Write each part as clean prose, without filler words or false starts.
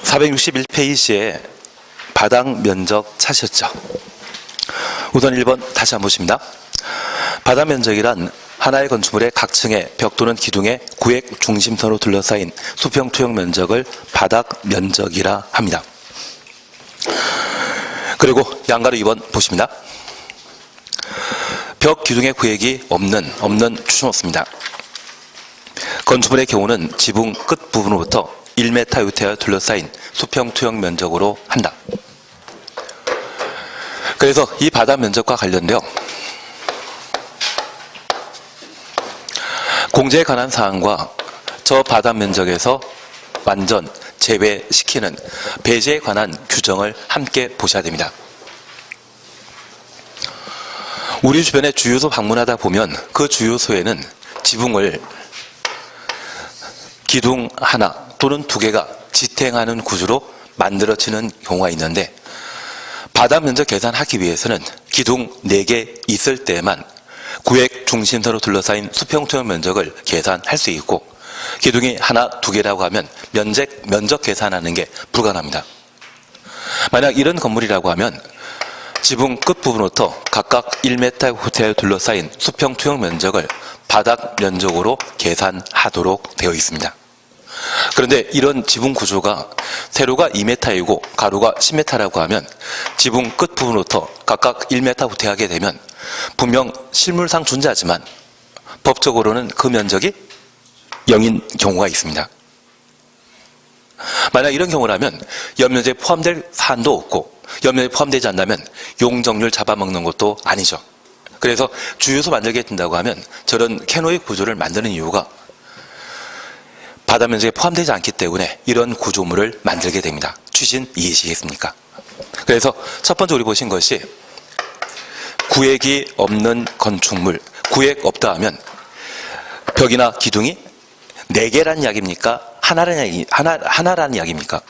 461페이지에 바닥 면적 찾으셨죠? 우선 1번 다시 한번 보십니다. 바닥 면적이란 하나의 건축물의 각 층의 벽 또는 기둥의 구획 중심선으로 둘러싸인 수평 투영 면적을 바닥 면적이라 합니다. 그리고 양가로 2번 보십니다. 벽 기둥의 구획이 없는 추정없습니다. 건축물의 경우는 지붕 끝 부분으로부터 1m 유태여 둘러싸인 수평 투영 면적으로 한다. 그래서 이 바닥 면적과 관련되어 공제에 관한 사항과 저 바닥 면적에서 완전 제외시키는 배제에 관한 규정을 함께 보셔야 됩니다. 우리 주변에 주유소 방문하다 보면 그 주유소에는 지붕을 기둥 하나 또는 두 개가 지탱하는 구조로 만들어지는 경우가 있는데, 바닥 면적 계산하기 위해서는 기둥 4개 있을 때만 구획 중심선으로 둘러싸인 수평 투영 면적을 계산할 수 있고, 기둥이 하나, 두 개라고 하면 면적 계산하는 게 불가능합니다. 만약 이런 건물이라고 하면 지붕 끝부분부터 각각 1m 후퇴에 둘러싸인 수평 투영 면적을 바닥 면적으로 계산하도록 되어 있습니다. 그런데 이런 지붕 구조가 세로가 2m이고 가로가 10m라고 하면 지붕 끝부분부터 각각 1m 후퇴하게 되면 분명 실물상 존재하지만 법적으로는 그 면적이 0인 경우가 있습니다. 만약 이런 경우라면 연면적에 포함될 사안도 없고, 연면적에 포함되지 않다면 용적률 잡아먹는 것도 아니죠. 그래서 주유소 만들게 된다고 하면 저런 캐노이 구조를 만드는 이유가 바닥 면적에 포함되지 않기 때문에 이런 구조물을 만들게 됩니다. 취진 이해하시겠습니까? 그래서 첫 번째 우리 보신 것이 구획이 없는 건축물, 구획 없다 하면 벽이나 기둥이 4개라는 이야기입니까? 하나라는 이야기입니까?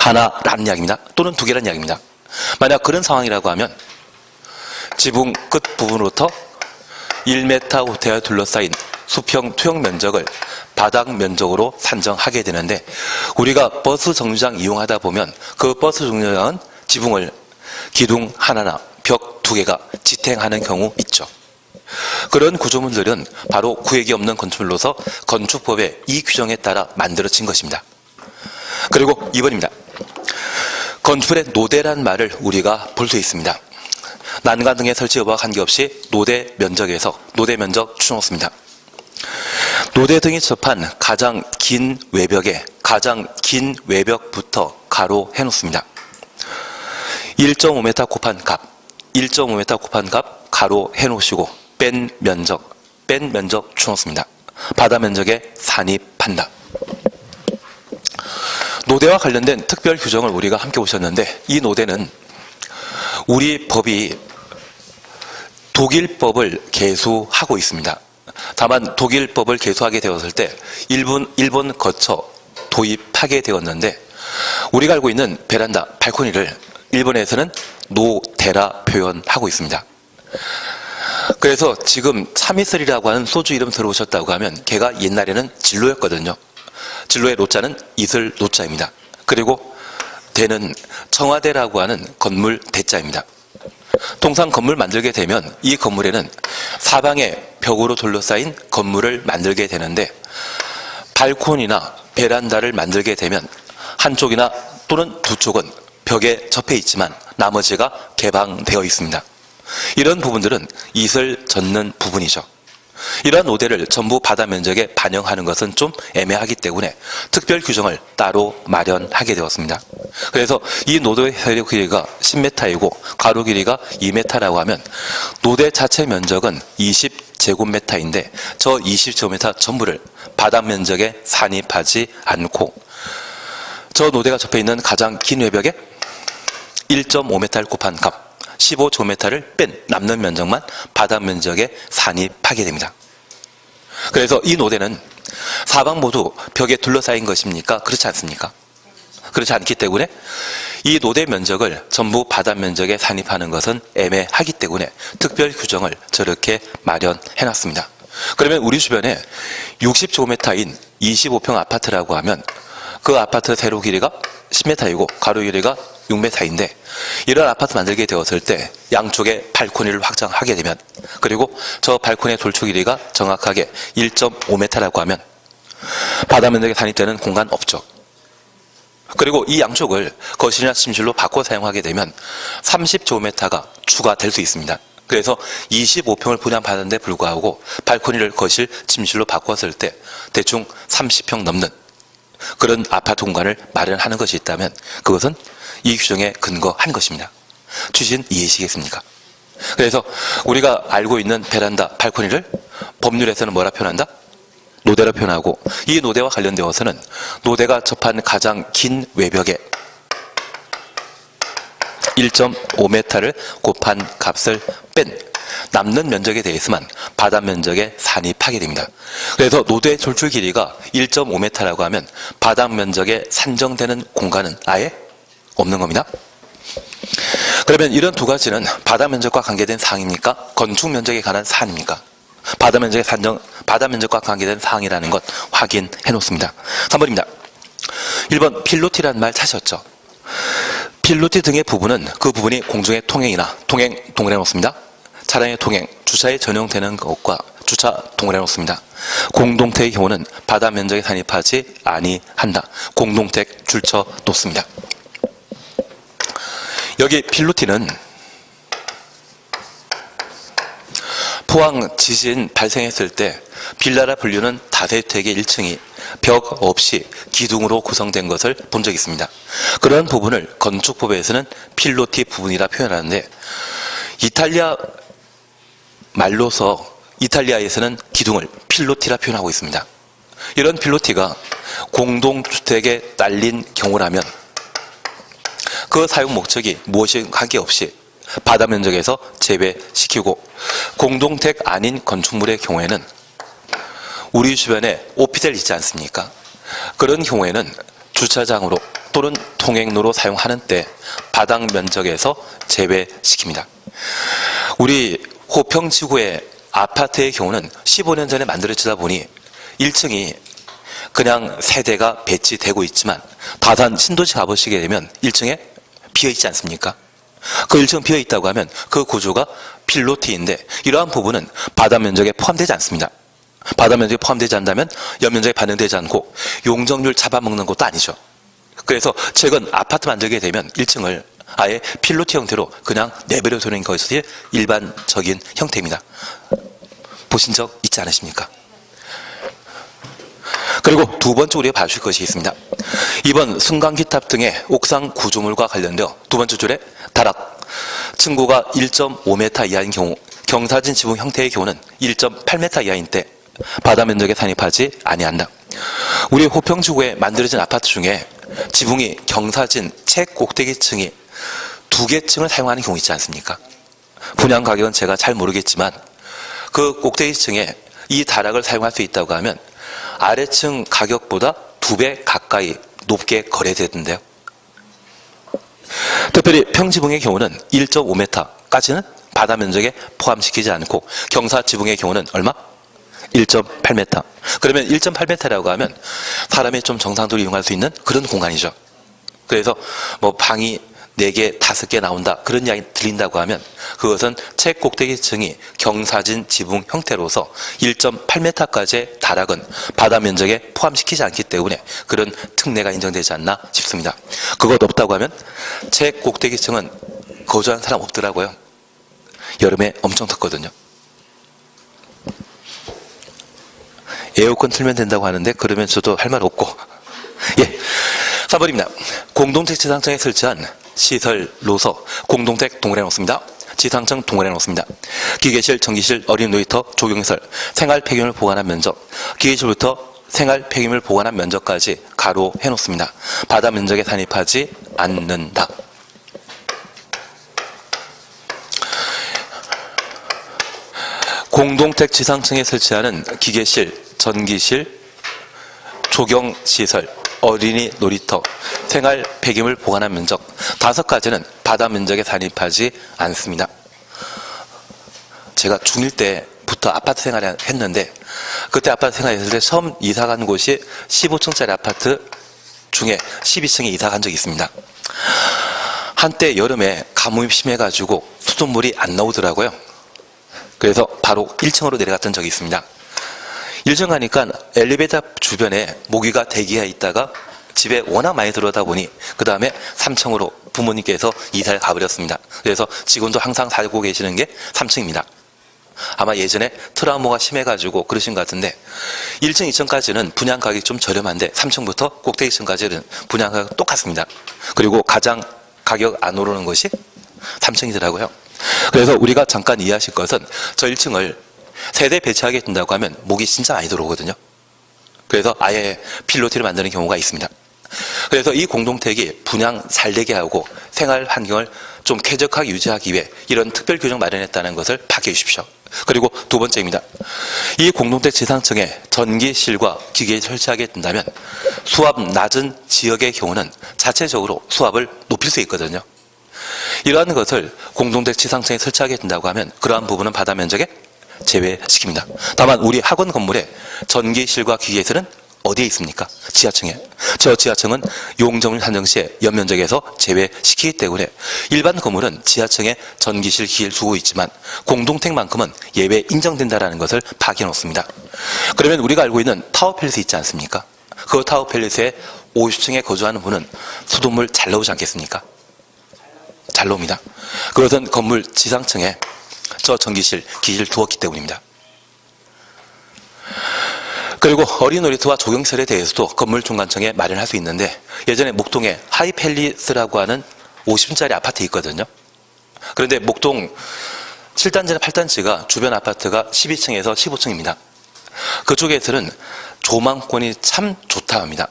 하나라는 이야기입니다. 또는 2개라는 이야기입니다. 만약 그런 상황이라고 하면 지붕 끝 부분으로부터 1m 후퇴에 둘러싸인 수평 투영 면적을 바닥 면적으로 산정하게 되는데, 우리가 버스 정류장 이용하다 보면 그 버스 정류장은 지붕을 기둥 하나나 벽 2개가 지탱하는 경우 있죠. 그런 구조물들은 바로 구획이 없는 건축물로서 건축법의 이 규정에 따라 만들어진 것입니다. 그리고 2번입니다. 건축물의 노대란 말을 우리가 볼 수 있습니다. 난간 등의 설치 여부와 관계없이 노대 면적에서 노대 면적 추정없습니다. 노대 등이 접한 가장 긴 외벽에 가장 긴 외벽부터 가로 해놓습니다. 1.5m 곱한 값, 1.5m 곱한 값 가로 해놓으시고 뺀 면적 추정없습니다. 바닥 면적에 산입한다. 노대와 관련된 특별 규정을 우리가 함께 보셨는데, 이 노대는 우리 법이 독일법을 계수하고 있습니다. 다만 독일법을 계수하게 되었을 때 일본 거쳐 도입하게 되었는데, 우리가 알고 있는 베란다, 발코니를 일본에서는 노대라 표현하고 있습니다. 그래서 지금 참이슬이라고 하는 소주 이름 들어보셨다고 하면 걔가 옛날에는 진로였거든요. 진로의 노자는 이슬 노자입니다. 그리고 대는 청와대라고 하는 건물 대자입니다. 통상 건물 만들게 되면 이 건물에는 사방에 벽으로 둘러싸인 건물을 만들게 되는데, 발코니나 베란다를 만들게 되면 한쪽이나 또는 두 쪽은 벽에 접해 있지만 나머지가 개방되어 있습니다. 이런 부분들은 이슬 젓는 부분이죠. 이러한 노대를 전부 바닥 면적에 반영하는 것은 좀 애매하기 때문에 특별 규정을 따로 마련하게 되었습니다. 그래서 이 노대 길이가 10m이고 가로 길이가 2m라고 하면 노대 자체 면적은 20제곱미터인데 저 20제곱미터 전부를 바닥 면적에 산입하지 않고 저 노대가 접해 있는 가장 긴 외벽에 1.5m를 곱한 값 15제곱미터를 뺀 남는 면적만 바닥 면적에 산입하게 됩니다. 그래서 이 노대는 사방 모두 벽에 둘러싸인 것입니까? 그렇지 않습니까? 그렇지 않기 때문에 이 노대 면적을 전부 바닥 면적에 산입하는 것은 애매하기 때문에 특별 규정을 저렇게 마련해놨습니다. 그러면 우리 주변에 60제곱미터인 25평 아파트라고 하면 그 아파트 세로 길이가 10m이고 가로 길이가 6m인데 이런 아파트 만들게 되었을 때 양쪽에 발코니를 확장하게 되면 그리고 저 발코니의 돌출 길이가 정확하게 1.5m라고 하면 바다 면적에 산입되는 공간 없죠. 그리고 이 양쪽을 거실이나 침실로 바꿔 사용하게 되면 30제곱미터가 추가될 수 있습니다. 그래서 25평을 분양받았는데 불구하고 발코니를 거실, 침실로 바꿨을 때 대충 30평 넘는 그런 아파트 공간을 마련하는 것이 있다면 그것은 이 규정에 근거한 것입니다. 취지는 이해하시겠습니까? 그래서 우리가 알고 있는 베란다, 발코니를 법률에서는 뭐라 표현한다? 노대로 표현하고 이 노대와 관련되어서는 노대가 접한 가장 긴 외벽에 1.5m를 곱한 값을 뺀 남는 면적에 대해서만 바다 면적에 산입하게 됩니다. 그래서 노대 돌출 길이가 1.5m라고 하면 바닥 면적에 산정되는 공간은 아예 없는 겁니다. 그러면 이런 두 가지는 바다 면적과 관계된 사항입니까? 건축 면적에 관한 사항입니까? 바다 면적과 관계된 사항이라는 것 확인해 놓습니다. 3번입니다. 1번 필로티라는 말 찾으셨죠? 필로티 등의 부분은 그 부분이 공중의 통행이나 통행 동일해 놓습니다. 차량의 통행, 주차에 전용되는 것과 주차 동일해 놓습니다. 공동택의 경우는 바다 면적에 산입하지 아니한다. 공동택 줄쳐 놓습니다. 여기 필로티는 포항 지진 발생했을 때 빌라라 불리는 다세택의 1층이 벽 없이 기둥으로 구성된 것을 본 적이 있습니다. 그런 부분을 건축법에서는 필로티 부분이라 표현하는데 이탈리아 말로서 이탈리아에서는 기둥을 필로티라 표현하고 있습니다. 이런 필로티가 공동주택에 딸린 경우라면 그 사용 목적이 무엇이 관계없이 바다 면적에서 제외시키고 공동택 아닌 건축물의 경우에는 우리 주변에 오피스텔 있지 않습니까? 그런 경우에는 주차장으로 또는 통행로로 사용하는 때 바닥 면적에서 제외시킵니다. 우리 호평지구의 아파트의 경우는 15년 전에 만들어지다 보니 1층이 그냥 세대가 배치되고 있지만 다산 신도시 가보시게 되면 1층에 비어있지 않습니까? 그 1층 비어있다고 하면 그 구조가 필로티인데 이러한 부분은 바다 면적에 포함되지 않습니다. 바다 면적에 포함되지 않다면 연면적에 반영되지 않고 용적률 잡아먹는 것도 아니죠. 그래서 최근 아파트 만들게 되면 1층을 아예 필로티 형태로 그냥 내버려 두는 것이 일반적인 형태입니다. 보신 적 있지 않으십니까? 그리고 두 번째 우리가 봐줄 것이 있습니다. 2번 승강기탑 등의 옥상 구조물과 관련되어 두 번째 줄에 다락, 층고가 1.5m 이하인 경우 경사진 지붕 형태의 경우는 1.8m 이하인 때 바다 면적에 산입하지 아니한다. 우리 호평지구에 만들어진 아파트 중에 지붕이 경사진 최꼭대기층이 2개 층을 사용하는 경우 있지 않습니까? 분양 가격은 제가 잘 모르겠지만 그 꼭대기층에 이 다락을 사용할 수 있다고 하면 아래층 가격보다 2배 가까이 높게 거래되던데요. 특별히 평지붕의 경우는 1.5m까지는 바다 면적에 포함시키지 않고 경사 지붕의 경우는 얼마? 1.8m. 그러면 1.8m라고 하면 사람이 좀 정상적으로 이용할 수 있는 그런 공간이죠. 그래서 뭐 방이 4개, 5개 나온다 그런 이야기 들린다고 하면 그것은 최꼭대기층이 경사진 지붕 형태로서 1.8m까지의 다락은 바다 면적에 포함시키지 않기 때문에 그런 특례가 인정되지 않나 싶습니다. 그것 없다고 하면 최꼭대기층은 거주하는 사람 없더라고요. 여름에 엄청 덥거든요. 에어컨 틀면 된다고 하는데 그러면 저도 할 말 없고 예, 4번입니다. 공동택 지상층에 설치한 시설로서 공동택 동일해 놓습니다. 지상층 동일해 놓습니다. 기계실, 전기실, 어린이 놀이터, 조경시설, 생활 폐기물 보관한 면적, 기계실부터 생활 폐기물 보관한 면적까지 가로해 놓습니다. 바다 면적에 산입하지 않는다. 공동택 지상층에 설치하는 기계실, 전기실, 조경시설, 어린이 놀이터, 생활 폐기물 보관한 면적 5가지는 바다 면적에 산입하지 않습니다. 제가 중1 때부터 아파트 생활을 했는데 그때 아파트 생활했을 때 처음 이사 간 곳이 15층짜리 아파트 중에 12층에 이사 간 적이 있습니다. 한때 여름에 가뭄이 심해가지고 수돗물이 안 나오더라고요. 그래서 바로 1층으로 내려갔던 적이 있습니다. 1층 가니까 엘리베이터 주변에 모기가 대기해 있다가 집에 워낙 많이 들어오다 보니 그 다음에 3층으로 부모님께서 이사를 가버렸습니다. 그래서 지금도 항상 살고 계시는 게 3층입니다. 아마 예전에 트라우마가 심해가지고 그러신 것 같은데 1층, 2층까지는 분양 가격이 좀 저렴한데 3층부터 꼭대기층까지는 분양 가격 똑같습니다. 그리고 가장 가격 안 오르는 것이 3층이더라고요. 그래서 우리가 잠깐 이해하실 것은 저 1층을 세대 배치하게 된다고 하면 모기 진짜 많이 들어오거든요. 그래서 아예 필로티를 만드는 경우가 있습니다. 그래서 이 공동택이 분양 잘 되게 하고 생활 환경을 좀 쾌적하게 유지하기 위해 이런 특별 규정 마련했다는 것을 파악해 주십시오. 그리고 두 번째입니다. 이 공동택 지상층에 전기실과 기계 설치하게 된다면 수압 낮은 지역의 경우는 자체적으로 수압을 높일 수 있거든요. 이러한 것을 공동택 지상층에 설치하게 된다고 하면 그러한 부분은 바다 면적에 제외시킵니다. 다만 우리 학원 건물에 전기실과 기계실은 어디에 있습니까? 지하층에. 저 지하층은 용적률 산정 시에 연면적에서 제외시키기 때문에 일반 건물은 지하층에 전기실, 기계를 두고 있지만 공동택만큼은 예외 인정된다는 것을 파악해 놓습니다. 그러면 우리가 알고 있는 타워팰리스 있지 않습니까? 그 타워팰리스에 50층에 거주하는 분은 수돗물 잘 나오지 않겠습니까? 잘 나옵니다. 그것은 건물 지상층에 저 전기실, 기기를 두었기 때문입니다. 그리고 어린 놀이터와 조경시설에 대해서도 건물 중간층에 마련할 수 있는데 예전에 목동에 하이팰리스라고 하는 50층짜리 아파트 있거든요. 그런데 목동 7단지나 8단지가 주변 아파트가 12층에서 15층입니다. 그쪽에서는 조망권이 참 좋다 합니다.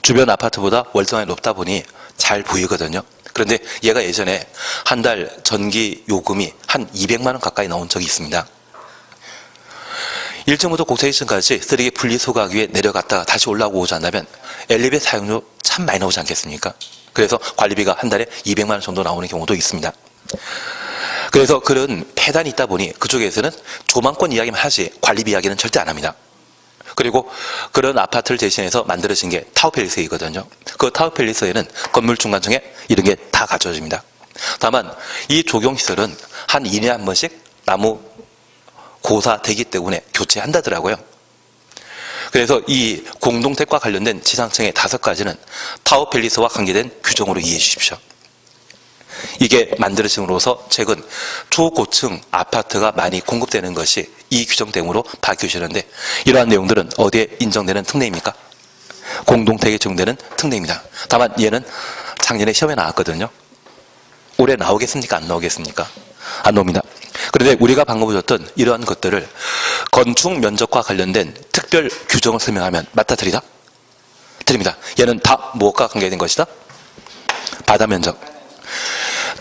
주변 아파트보다 월등하게 높다 보니 잘 보이거든요. 그런데 얘가 예전에 한 달 전기 요금이 한 200만 원 가까이 나온 적이 있습니다. 1층부터 꼭대기층까지 쓰레기 분리수거하기 위해 내려갔다가 다시 올라오지 않다면 엘리베이터 사용료 참 많이 나오지 않겠습니까? 그래서 관리비가 한 달에 200만 원 정도 나오는 경우도 있습니다. 그래서 그런 폐단이 있다 보니 그쪽에서는 조망권 이야기만 하지 관리비 이야기는 절대 안 합니다. 그리고 그런 아파트를 대신해서 만들어진 게 타워팰리스이거든요. 그 타워팰리스에는 건물 중간층에 이런 게 다 갖춰집니다. 다만 이 조경시설은 한 2년에 한 번씩 나무 고사되기 때문에 교체한다더라고요. 그래서 이 공동택과 관련된 지상층의 5가지는 타워팰리스와 관계된 규정으로 이해해 주십시오. 이게 만들어짐으로써 최근 초고층 아파트가 많이 공급되는 것이 이 규정 때문으로 바뀌어지는데 이러한 내용들은 어디에 인정되는 특례입니까? 공동택에 적용되는 특례입니다. 다만 얘는 작년에 시험에 나왔거든요. 올해 나오겠습니까? 안 나오겠습니까? 안 나옵니다. 그런데 우리가 방금 보셨던 이러한 것들을 건축 면적과 관련된 특별 규정을 설명하면 맞다 틀리다? 틀립니다. 얘는 다 무엇과 관계된 것이다? 바다 면적.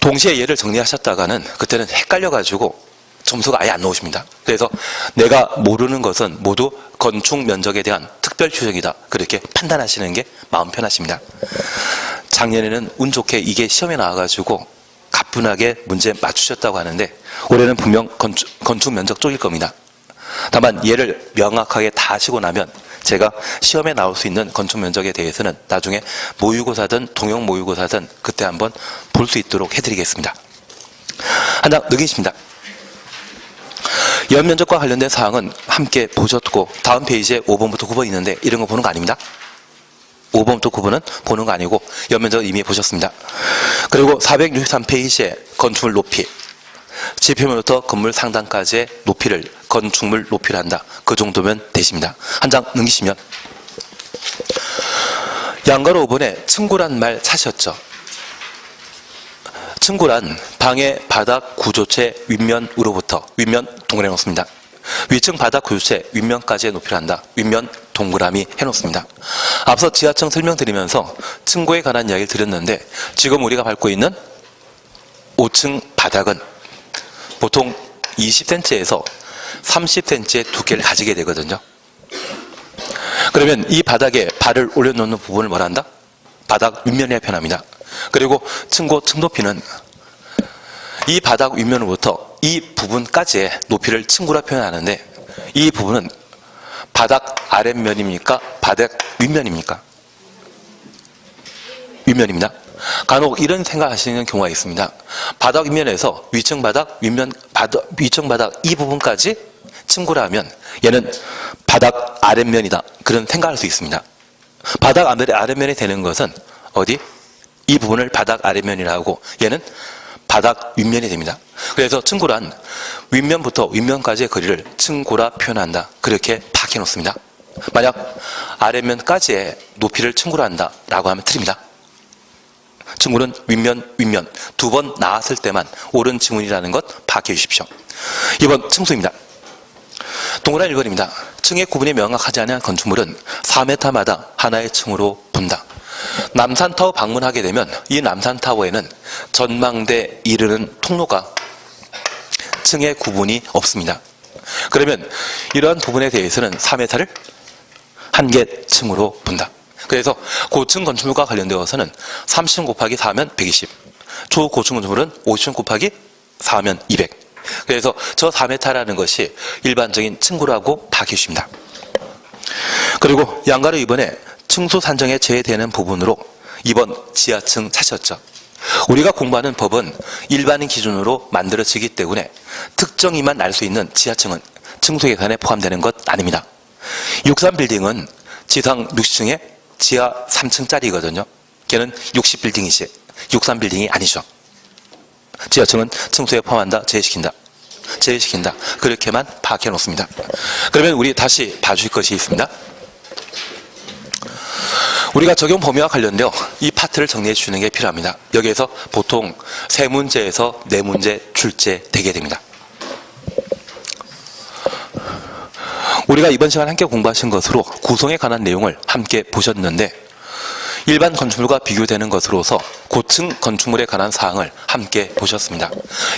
동시에 얘를 정리하셨다가는 그때는 헷갈려가지고 점수가 아예 안 나오십니다. 그래서 내가 모르는 것은 모두 건축 면적에 대한 특별 규정이다. 그렇게 판단하시는 게 마음 편하십니다. 작년에는 운 좋게 이게 시험에 나와가지고 가뿐하게 문제 맞추셨다고 하는데 올해는 분명 건축 면적 쪽일 겁니다. 다만 얘를 명확하게 다 하시고 나면 제가 시험에 나올 수 있는 건축 면적에 대해서는 나중에 모의고사든 동영 모의고사든 그때 한번 볼 수 있도록 해드리겠습니다. 한 장 넘기십니다. 연면적과 관련된 사항은 함께 보셨고 다음 페이지에 5번부터 9번 있는데 이런 거 보는 거 아닙니다. 5번부터 9번은 보는 거 아니고 연면적 이미 보셨습니다. 그리고 463페이지에 건축물 높이 지표면부터 건물 상단까지의 높이를 건축물 높이를 한다. 그 정도면 되십니다. 한 장 넘기시면 양가로 5번에 층고란 말 찾으셨죠? 층고란 방의 바닥 구조체 윗면으로부터 윗면 동그라미 해놓습니다. 위층 바닥 구조체 윗면까지의 높이를 한다. 윗면 동그라미 해놓습니다. 앞서 지하층 설명드리면서 층고에 관한 이야기를 드렸는데 지금 우리가 밟고 있는 5층 바닥은 보통 20cm에서 30cm의 두께를 가지게 되거든요. 그러면 이 바닥에 발을 올려놓는 부분을 뭐라 한다? 바닥 윗면이라 표현합니다. 그리고 층고 층 높이는 이 바닥 윗면으로부터 이 부분까지의 높이를 층고라 표현하는데 이 부분은 바닥 아랫면입니까? 바닥 윗면입니까? 윗면입니다. 간혹 이런 생각하시는 경우가 있습니다. 바닥 윗면에서 위층 바닥, 위층 바닥 이 부분까지 층고라 하면 얘는 바닥 아랫면이다. 그런 생각할 수 있습니다. 바닥 아랫면이 되는 것은 어디? 이 부분을 바닥 아랫면이라 하고 얘는 바닥 윗면이 됩니다. 그래서 층고란 윗면부터 윗면까지의 거리를 층고라 표현한다. 그렇게 파악해 놓습니다. 만약 아랫면까지의 높이를 층고라 한다 라고 하면 틀립니다. 층고는 윗면 두 번 나왔을 때만 옳은 층문이라는 것 파악해 주십시오. 이번 층수입니다. 동그란 1번입니다. 층의 구분이 명확하지 않은 건축물은 4m마다 하나의 층으로 본다. 남산타워 방문하게 되면 이 남산타워에는 전망대에 이르는 통로가 층의 구분이 없습니다. 그러면 이러한 부분에 대해서는 4m를 한 개 층으로 본다. 그래서 고층 건축물과 관련되어서는 30층 곱하기 4면 120, 초고층 건축물은 50층 곱하기 4면 200. 그래서 저 4m라는 것이 일반적인 층고라고 파악해 주십니다. 그리고 양가로 이번에 층수 산정에 제외되는 부분으로 이번 지하층 찾으셨죠. 우리가 공부하는 법은 일반인 기준으로 만들어지기 때문에 특정이만 알 수 있는 지하층은 층수 계산에 포함되는 것 아닙니다. 63빌딩은 지상 60층에 지하 3층짜리거든요. 걔는 60빌딩이지 63빌딩이 아니죠. 지하층은 층수에 포함한다, 제외시킨다. 그렇게만 파악해 놓습니다. 그러면 우리 다시 봐주실 것이 있습니다. 우리가 적용 범위와 관련되어 이 파트를 정리해 주시는 게 필요합니다. 여기에서 보통 3문제에서 4문제 출제되게 됩니다. 우리가 이번 시간 함께 공부하신 것으로 구성에 관한 내용을 함께 보셨는데 일반 건축물과 비교되는 것으로서 고층 건축물에 관한 사항을 함께 보셨습니다.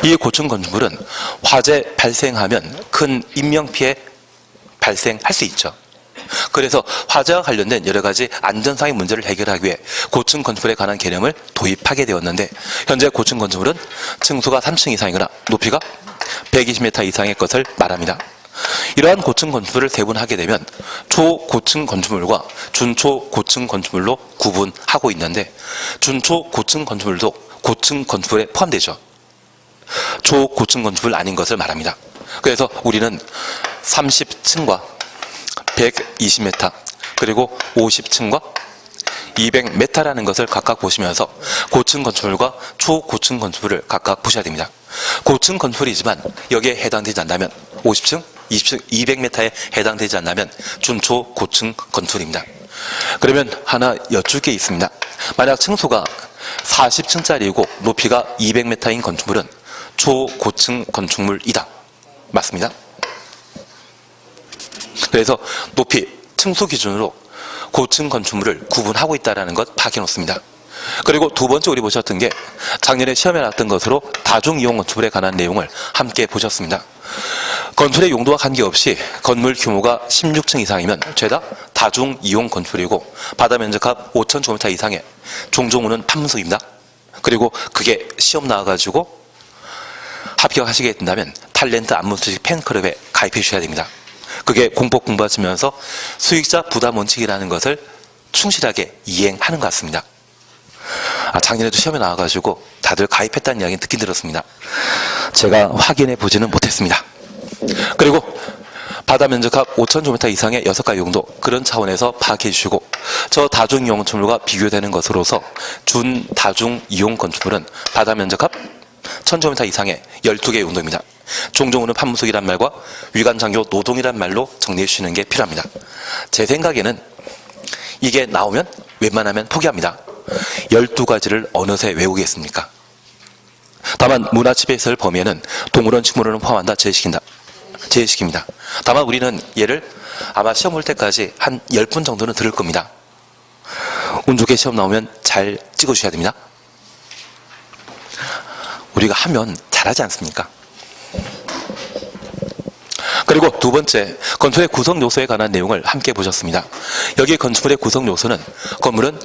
이 고층 건축물은 화재 발생하면 큰 인명피해 발생할 수 있죠. 그래서 화재와 관련된 여러 가지 안전상의 문제를 해결하기 위해 고층 건축물에 관한 개념을 도입하게 되었는데 현재 고층 건축물은 층수가 3층 이상이거나 높이가 120m 이상의 것을 말합니다. 이러한 고층 건축물을 세분하게 되면 초고층 건축물과 준초고층 건축물로 구분하고 있는데 준초고층 건축물도 고층 건축물에 포함되죠. 초고층 건축물 아닌 것을 말합니다. 그래서 우리는 30층과 120m 그리고 50층과 200m라는 것을 각각 보시면서 고층 건축물과 초고층 건축물을 각각 보셔야 됩니다. 고층 건축물이지만 여기에 해당되지 않다면 50층, 20층, 200m에 해당되지 않다면 준초 고층 건축물입니다. 그러면 하나 여쭐 게 있습니다. 만약 층수가 40층짜리이고 높이가 200m인 건축물은 초고층 건축물이다. 맞습니다. 그래서 높이, 층수 기준으로 고층 건축물을 구분하고 있다는 것 파악해 놓습니다. 그리고 두 번째 우리 보셨던 게 작년에 시험에 나왔던 것으로 다중이용 건축물에 관한 내용을 함께 보셨습니다. 건축의 용도와 관계없이 건물 규모가 16층 이상이면 죄다 다중이용 건축물이고 바다 면적합 5,000제곱미터 이상의 종종우는 판문석입니다. 그리고 그게 시험 나와가지고 합격하시게 된다면 탤런트 안문수식 팬클럽에 가입해 주셔야 됩니다. 그게 공법 공부하시면서 수익자 부담 원칙이라는 것을 충실하게 이행하는 것 같습니다. 작년에도 시험에 나와가지고 다들 가입했다는 이야기는 듣긴 들었습니다. 제가 확인해 보지는 못했습니다. 그리고 바다 면적합 5,000제곱미터 이상의 6가지 용도 그런 차원에서 파악해 주시고 저 다중이용 건축물과 비교되는 것으로서 준다중이용 건축물은 바다 면적합 1,000제곱미터 이상의 12개의 용도입니다. 종종우는 판문석이란 말과 위관장교 노동이란 말로 정리해 주시는 게 필요합니다. 제 생각에는 이게 나오면 웬만하면 포기합니다. 12가지를 어느새 외우겠습니까? 다만 문화집에서의 범위에는 동물원, 식물원을 포함한다, 제외시킵니다. 다만 우리는 얘를 아마 시험 볼 때까지 한 10분 정도는 들을 겁니다. 운 좋게 시험 나오면 잘 찍어주셔야 됩니다. 우리가 하면 잘하지 않습니까? 그리고 두 번째, 건축의 구성 요소에 관한 내용을 함께 보셨습니다. 여기 건축물의 구성 요소는 건물은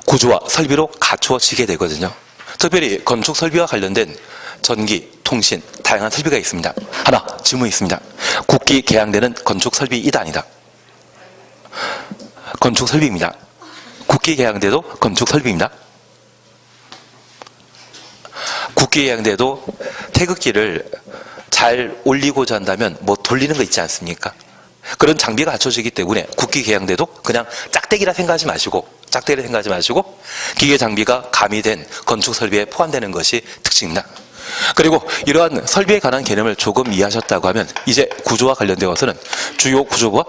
구조와 설비로 갖추어지게 되거든요. 특별히 건축 설비와 관련된 전기, 통신, 다양한 설비가 있습니다. 하나, 질문이 있습니다. 국기 개양되는 건축 설비이다 아니다? 건축 설비입니다. 국기 개양대도 건축 설비입니다. 국기 개양대도 태극기를 잘 올리고자 한다면 뭐 돌리는 거 있지 않습니까? 그런 장비가 갖춰지기 때문에 국기 개양대도 그냥 짝대기라 생각하지 마시고 기계 장비가 가미된 건축 설비에 포함되는 것이 특징입니다. 그리고 이러한 설비에 관한 개념을 조금 이해하셨다고 하면 이제 구조와 관련되어서는 주요 구조부와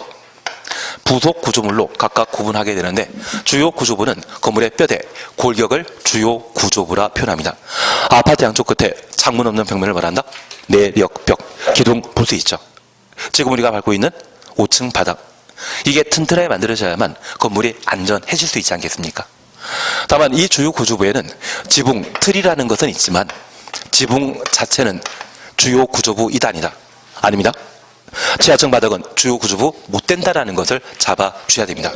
부속 구조물로 각각 구분하게 되는데, 주요 구조부는 건물의 뼈대, 골격을 주요 구조부라 표현합니다. 아파트 양쪽 끝에 창문 없는 벽면을 말한다. 내력벽, 기둥 볼 수 있죠. 지금 우리가 밟고 있는 5층 바닥, 이게 튼튼하게 만들어져야만 건물이 안전해질 수 있지 않겠습니까? 다만 이 주요 구조부에는 지붕, 틀이라는 것은 있지만 지붕 자체는 주요 구조부 이단이다. 아닙니다. 지하층 바닥은 주요 구조부 못 된다라는 것을 잡아주셔야 됩니다.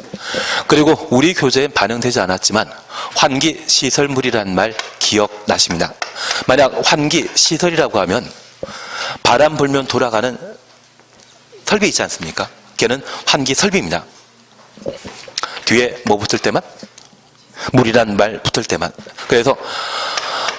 그리고 우리 교재에 반영되지 않았지만 환기 시설물이라는 말 기억나십니다. 만약 환기 시설이라고 하면 바람 불면 돌아가는 설비 있지 않습니까? 걔는 환기 설비입니다. 뒤에 뭐 붙을 때만? 물이란 말 붙을 때만. 그래서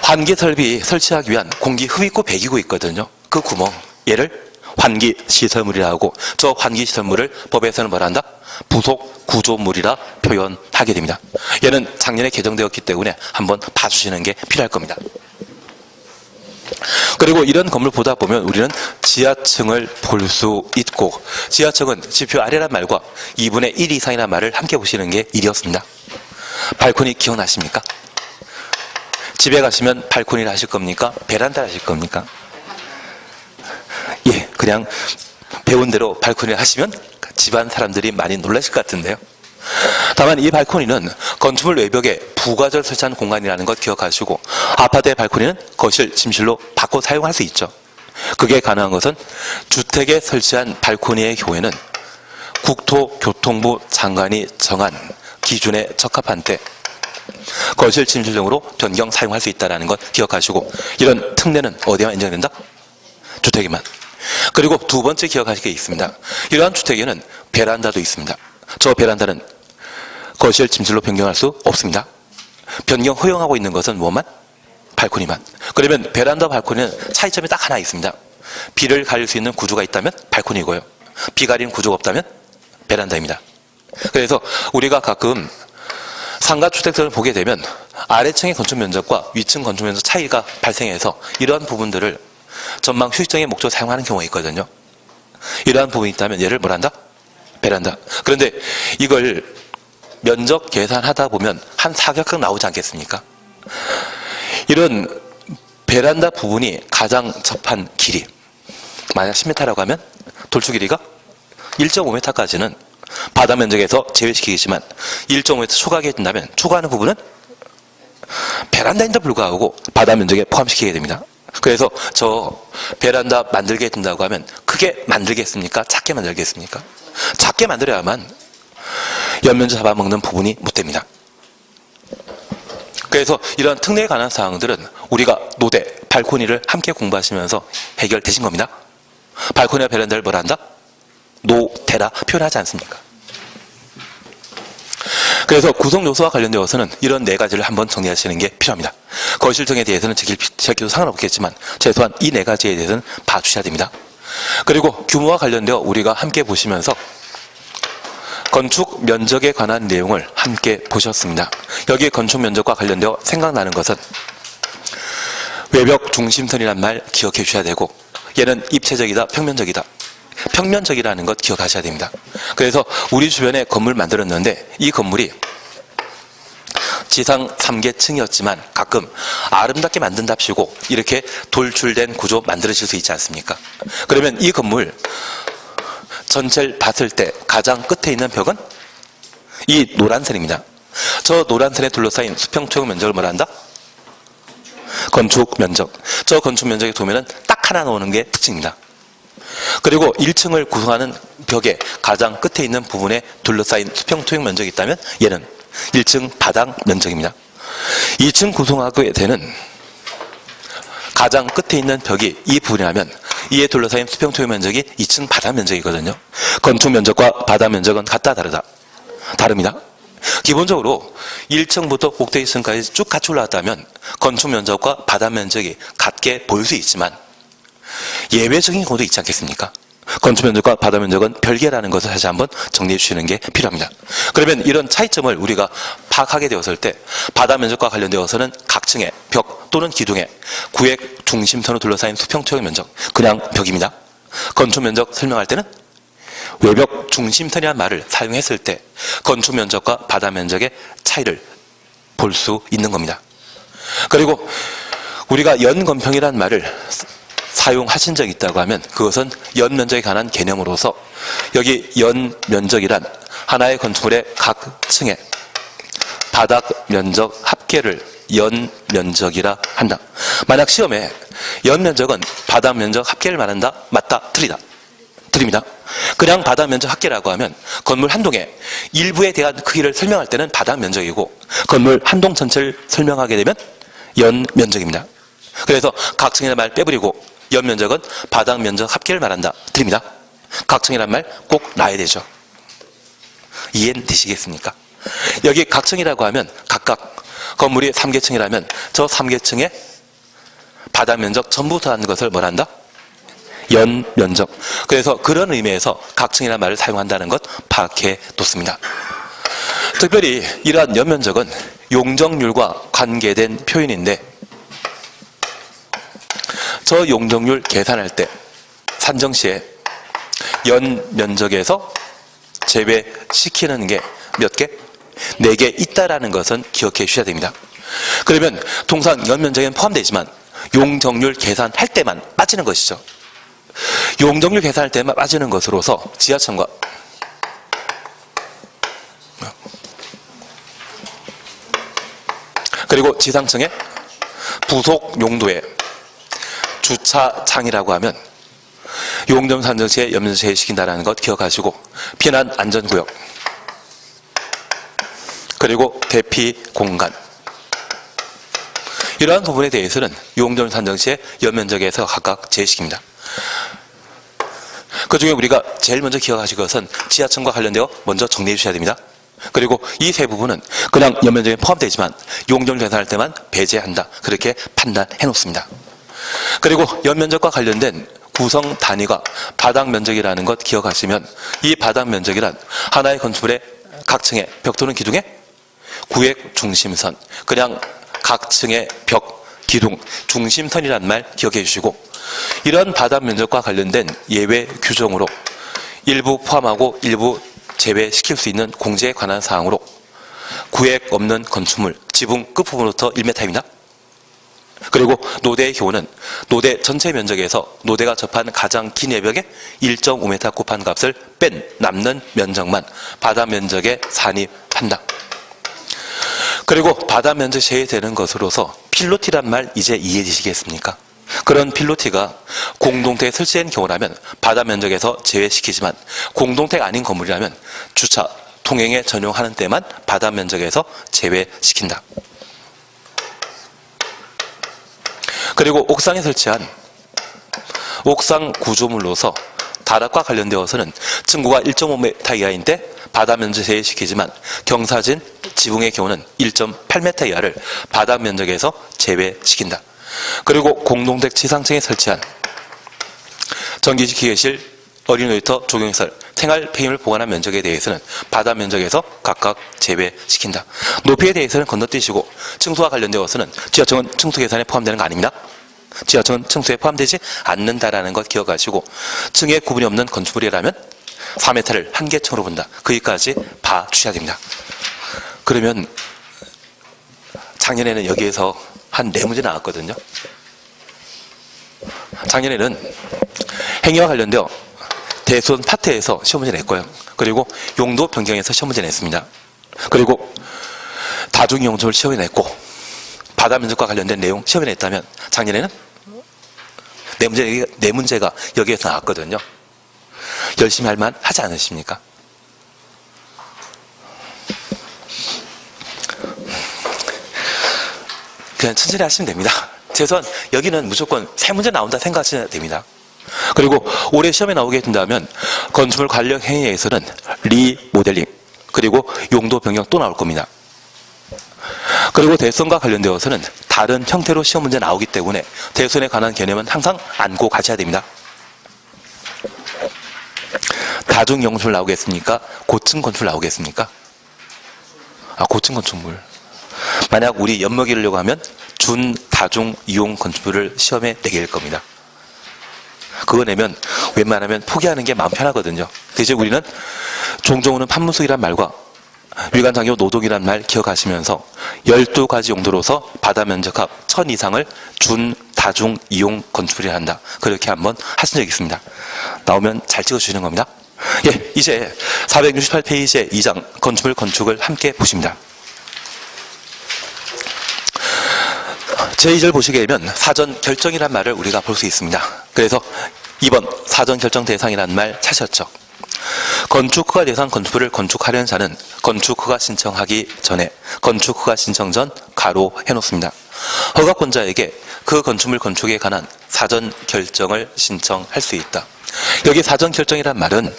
환기 설비 설치하기 위한 공기 흡입구 배기구 있거든요. 그 구멍, 얘를 환기 시설물이라 하고, 저 환기 시설물을 법에서는 뭐라 한다? 부속 구조물이라 표현하게 됩니다. 얘는 작년에 개정되었기 때문에 한번 봐주시는 게 필요할 겁니다. 그리고 이런 건물 보다 보면 우리는 지하층을 볼 수 있고, 지하층은 지표 아래란 말과 2분의 1 이상이라는 말을 함께 보시는 게 일이었습니다. 발코니 기억나십니까? 집에 가시면 발코니를 하실 겁니까? 베란다를 하실 겁니까? 예, 그냥 배운 대로 발코니를 하시면 집안 사람들이 많이 놀라실 것 같은데요. 다만 이 발코니는 건축물 외벽에 부가절 설치한 공간이라는 것 기억하시고, 아파트의 발코니는 거실, 침실로 바꿔 사용할 수 있죠. 그게 가능한 것은 주택에 설치한 발코니의 경우에는 국토교통부 장관이 정한 기준에 적합한 때 거실, 침실 등으로 변경 사용할 수 있다는 것 기억하시고, 이런 특례는 어디에만 인정된다? 주택에만. 그리고 두 번째 기억하실 게 있습니다. 이러한 주택에는 베란다도 있습니다. 저 베란다는 거실, 침실로 변경할 수 없습니다. 변경 허용하고 있는 것은 뭐만? 발코니만. 그러면 베란다, 발코니는 차이점이 딱 하나 있습니다. 비를 가릴 수 있는 구조가 있다면 발코니고요. 비 가리는 구조가 없다면 베란다입니다. 그래서 우리가 가끔 상가주택들을 보게 되면 아래층의 건축 면적과 위층 건축 면적 차이가 발생해서 이러한 부분들을 전망 휴식적인 목적으로 사용하는 경우가 있거든요. 이러한 부분이 있다면 얘를 뭐란다? 베란다. 그런데 이걸 면적 계산하다 보면 한 사각형 나오지 않겠습니까? 이런 베란다 부분이 가장 접한 길이, 만약 10m라고 하면 돌출 길이가 1.5m까지는 바닥 면적에서 제외시키겠지만 1.5m 초과하게 된다면 초과하는 부분은 베란다인데 불구하고 바닥 면적에 포함시키게 됩니다. 그래서 저 베란다 만들게 된다고 하면 크게 만들겠습니까? 작게 만들겠습니까? 작게 만들어야만 연면적 잡아먹는 부분이 못 됩니다. 그래서 이런 특례에 관한 사항들은 우리가 노대, 발코니를 함께 공부하시면서 해결되신 겁니다. 발코니와 베란다를 뭐라 한다? 노대라 표현하지 않습니까? 그래서 구성 요소와 관련되어서는 이런 네 가지를 한번 정리하시는 게 필요합니다. 거실 등에 대해서는 제기도 상관없겠지만 최소한 이 네 가지에 대해서는 봐주셔야 됩니다. 그리고 규모와 관련되어 우리가 함께 보시면서 건축 면적에 관한 내용을 함께 보셨습니다. 여기 건축 면적과 관련되어 생각나는 것은 외벽 중심선이란 말 기억해 주셔야 되고, 얘는 입체적이다, 평면적이다. 평면적이라는 것 기억하셔야 됩니다. 그래서 우리 주변에 건물 만들었는데 이 건물이 지상 3계층이었지만 가끔 아름답게 만든답시고 이렇게 돌출된 구조 만들어질 수 있지 않습니까? 그러면 이 건물 전체를 봤을 때 가장 끝에 있는 벽은 이 노란선입니다. 저 노란선에 둘러싸인 수평초형 면적을 뭐라 한다? 건축 면적. 저 건축 면적에 보면은 딱 하나 나오는 게 특징입니다. 그리고 1층을 구성하는 벽의 가장 끝에 있는 부분에 둘러싸인 수평초형 면적이 있다면 얘는 1층 바닥 면적입니다. 2층 구성하게 되는 가장 끝에 있는 벽이 이 부분이라면 이에 둘러싸인 수평초형 면적이 2층 바닥 면적이거든요. 건축 면적과 바닥 면적은 같다 다르다? 다릅니다. 기본적으로 1층부터 꼭대기 층까지 쭉 같이 올라왔다면 건축 면적과 바닥 면적이 같게 보일 수 있지만 예외적인 경우도 있지 않겠습니까? 건축 면적과 바닥 면적은 별개라는 것을 다시 한번 정리해 주시는 게 필요합니다. 그러면 이런 차이점을 우리가 파악하게 되었을 때 바닥 면적과 관련되어서는 각 층의 벽 또는 기둥의 구획 중심선으로 둘러싸인 수평초형 면적, 그냥 벽입니다. 건축 면적 설명할 때는 외벽 중심선이라는 말을 사용했을 때 건축 면적과 바닥 면적의 차이를 볼 수 있는 겁니다. 그리고 우리가 연건평이라는 말을 사용하신 적이 있다고 하면 그것은 연면적에 관한 개념으로서 여기 연면적이란 하나의 건축물의 각 층의 바닥 면적 합계를 연면적이라 한다. 만약 시험에 연면적은 바닥 면적 합계를 말한다? 맞다? 틀리다? 틀립니다. 그냥 바닥 면적 합계라고 하면 건물 한 동의 일부에 대한 크기를 설명할 때는 바닥 면적이고 건물 한 동 전체를 설명하게 되면 연면적입니다. 그래서 각 층이라는 말 빼버리고 연면적은 바닥 면적 합계를 말한다. 드립니다. 각층이란 말 꼭 놔야 되죠. 이해는 되시겠습니까? 여기 각층이라고 하면 각각 건물이 3계층이라면 저 3계층의 바닥 면적 전부 더하는 것을 뭐란다? 연면적. 그래서 그런 의미에서 각층이라는 말을 사용한다는 것 파악해 뒀습니다. 특별히 이러한 연면적은 용적률과 관계된 표현인데 저 용적률 계산할 때 산정 시에 연면적에서 제외시키는 게 몇 개? 4개 있다라는 것은 기억해 주셔야 됩니다. 그러면 통상 연면적에는 포함되지만 용적률 계산할 때만 빠지는 것이죠. 용적률 계산할 때만 빠지는 것으로서 지하층과 그리고 지상층의 부속 용도의 주차장이라고 하면 용적 산정 시에 연면적 제외시킨다는 것 기억하시고 피난 안전구역 그리고 대피 공간 이러한 부분에 대해서는 용적 산정 시에 연면적에서 각각 제외시킵니다. 그 중에 우리가 제일 먼저 기억하실 것은 지하층과 관련되어 먼저 정리해 주셔야 됩니다. 그리고 이 세 부분은 그냥 연면적에 포함되지만 용적률 계산할 때만 배제한다. 그렇게 판단해 놓습니다. 그리고 연면적과 관련된 구성 단위가 바닥 면적이라는 것 기억하시면 이 바닥 면적이란 하나의 건축물의 각 층의 벽 또는 기둥의 구획 중심선, 그냥 각 층의 벽, 기둥, 중심선이라는 말 기억해 주시고 이런 바닥 면적과 관련된 예외 규정으로 일부 포함하고 일부 제외시킬 수 있는 공제에 관한 사항으로 구획 없는 건축물, 지붕 끝부분부터 1m입니다. 그리고 노대의 경우는 노대 전체 면적에서 노대가 접한 가장 긴 외벽의 1.5m 곱한 값을 뺀 남는 면적만 바닥 면적에 산입한다. 그리고 바닥 면적 제외되는 것으로서 필로티란 말 이제 이해되시겠습니까? 그런 필로티가 공동택에 설치된 경우라면 바닥 면적에서 제외시키지만 공동택 아닌 건물이라면 주차, 통행에 전용하는 때만 바닥 면적에서 제외시킨다. 그리고 옥상에 설치한 옥상 구조물로서 다락과 관련되어서는 층고가 1.5m 이하인데 바닥 면적 제외시키지만 경사진 지붕의 경우는 1.8m 이하를 바닥 면적에서 제외시킨다. 그리고 공동택 지상층에 설치한 전기기계실, 어린이 놀이터, 조경시설, 생활 폐기물 보관한 면적에 대해서는 바닥 면적에서 각각 제외시킨다. 높이에 대해서는 건너뛰시고 층수와 관련되어서는 지하층은 층수 계산에 포함되는 거 아닙니다. 지하층은 층수에 포함되지 않는다라는 것 기억하시고 층에 구분이 없는 건축물이라면 4m를 한 개 층으로 본다. 거기까지 봐주셔야 됩니다. 그러면 작년에는 여기에서 한 4문제 나왔거든요. 작년에는 행위와 관련되어 대수원 파트에서 시험 문제 냈고요. 그리고 용도 변경에서 시험 문제 냈습니다. 그리고 다중이용적을 시험에 냈고 바닥 면적과 관련된 내용 시험에 냈다면 작년에는 4문제가 여기에서 나왔거든요. 열심히 할 만 하지 않으십니까? 그냥 천천히 하시면 됩니다. 최소한 여기는 무조건 3문제 나온다 생각하시면 됩니다. 그리고 올해 시험에 나오게 된다면 건축물 관련 행위에서는 리모델링, 그리고 용도 변경 또 나올 겁니다. 그리고 대선과 관련되어서는 다른 형태로 시험 문제 나오기 때문에 대선에 관한 개념은 항상 안고 가셔야 됩니다. 다중 건축물 나오겠습니까? 고층 건축물 나오겠습니까? 고층 건축물. 만약 우리 엿먹이려고 하면 준 다중 이용 건축물을 시험에 내게 될 겁니다. 그거 내면 웬만하면 포기하는 게 마음 편하거든요. 대신 우리는 종종 오는 판문속이란 말과 위관장교 노동이란 말 기억하시면서 12가지 용도로서 바다 면적합 1000 이상을 준 다중 이용 건축물이라 한다. 그렇게 한번 하신 적이 있습니다. 나오면 잘 찍어주시는 겁니다. 예, 이제 468페이지의 2장 건축물 건축을 함께 보십니다. 제2절 보시게 되면 사전 결정이란 말을 우리가 볼 수 있습니다. 그래서 2번 사전 결정 대상이란 말 찾으셨죠? 건축허가 대상 건축물을 건축하려는 자는 건축허가 신청하기 전에 건축허가 신청 전 가로 해놓습니다. 허가권자에게 그 건축물 건축에 관한 사전 결정을 신청할 수 있다. 여기 사전 결정이란 말은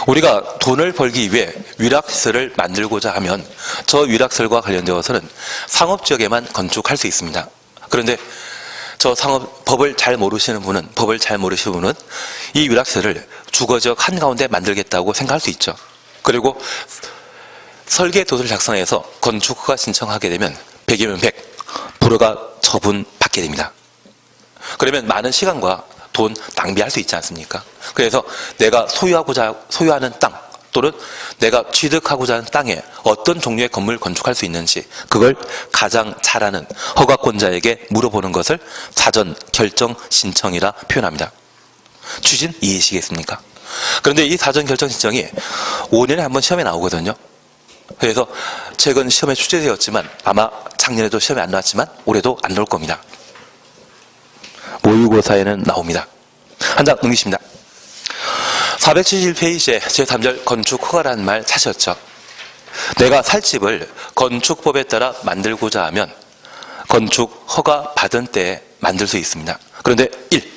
우리가 돈을 벌기 위해 위락시설을 만들고자 하면 저 위락시설과 관련되어서는 상업지역에만 건축할 수 있습니다. 그런데 저 법을 잘 모르시는 분은 이 위락시설을 주거지역 한가운데 만들겠다고 생각할 수 있죠. 그리고 설계도서를 작성해서 건축허가 신청하게 되면 100이면 100, 불허가 처분받게 됩니다. 그러면 많은 시간과 돈 낭비할 수 있지 않습니까? 그래서 내가 소유하는 땅 또는 내가 취득하고자 하는 땅에 어떤 종류의 건물을 건축할 수 있는지 그걸 가장 잘 아는 허가권자에게 물어보는 것을 사전 결정 신청이라 표현합니다. 취진 이해하시겠습니까? 그런데 이 사전 결정 신청이 5년에 한 번 시험에 나오거든요. 그래서 최근 시험에 출제되었지만 아마 작년에도 시험에 안 나왔지만 올해도 안 나올 겁니다. 모의고사에는 나옵니다. 한 장 넘기십니다. 471페이지에 제3절 건축허가라는 말 찾으셨죠? 내가 살 집을 건축법에 따라 만들고자 하면 건축허가 받은 때에 만들 수 있습니다. 그런데 1.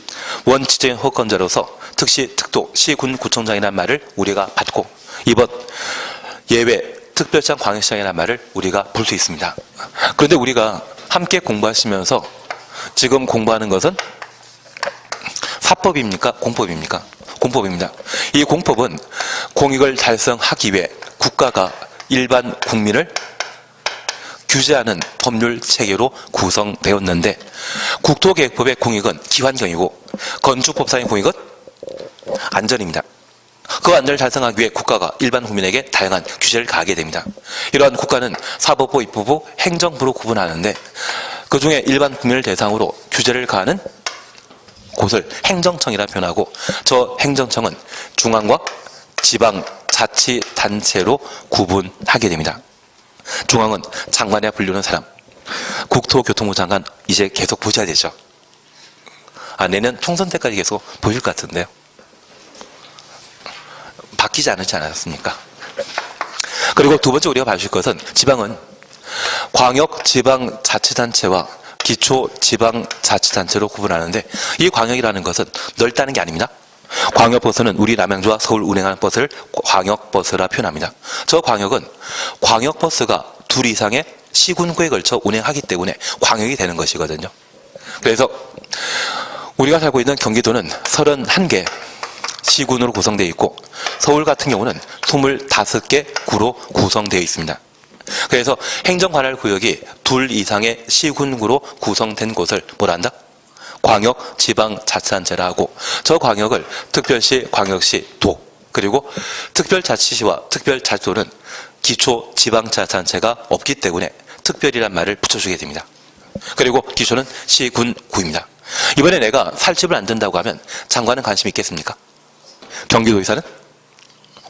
원칙적인 허가권자로서 특시, 특도, 시, 군, 구청장이라는 말을 우리가 받고 2번 예외, 특별시장, 광역시장이라는 말을 우리가 볼 수 있습니다. 그런데 우리가 함께 공부하시면서 지금 공부하는 것은 사법입니까? 공법입니까? 공법입니다. 이 공법은 공익을 달성하기 위해 국가가 일반 국민을 규제하는 법률 체계로 구성되었는데 국토계획법의 공익은 기환경이고 건축법상의 공익은 안전입니다. 그 안전을 달성하기 위해 국가가 일반 국민에게 다양한 규제를 가하게 됩니다. 이러한 국가는 사법부, 입법부, 행정부로 구분하는데 그 중에 일반 국민을 대상으로 규제를 가하는 곳을 행정청이라 표현하고 저 행정청은 중앙과 지방자치단체로 구분하게 됩니다. 중앙은 장관에 불리는 사람, 국토교통부 장관 이제 계속 보셔야 되죠. 내년 총선 때까지 계속 보실 것 같은데요. 바뀌지 않지 않았습니까? 그리고 두 번째 우리가 봐주실 것은 지방은 광역지방자치단체와 기초지방자치단체로 구분하는데 이 광역이라는 것은 넓다는 게 아닙니다. 광역버스는 우리 남양주와 서울 운행하는 버스를 광역버스라 표현합니다. 저 광역은 광역버스가 둘 이상의 시군구에 걸쳐 운행하기 때문에 광역이 되는 것이거든요. 그래서 우리가 살고 있는 경기도는 31개 시군으로 구성되어 있고 서울 같은 경우는 25개 구로 구성되어 있습니다. 그래서 행정관할구역이 둘 이상의 시군구로 구성된 곳을 뭐라 한다? 광역지방자치단체라 하고 저 광역을 특별시, 광역시, 도 그리고 특별자치시와 특별자치도는 기초지방자치단체가 없기 때문에 특별이란 말을 붙여주게 됩니다. 그리고 기초는 시, 군, 구입니다. 이번에 내가 살 집을 안 든다고 하면 장관은 관심 있겠습니까? 경기도의사는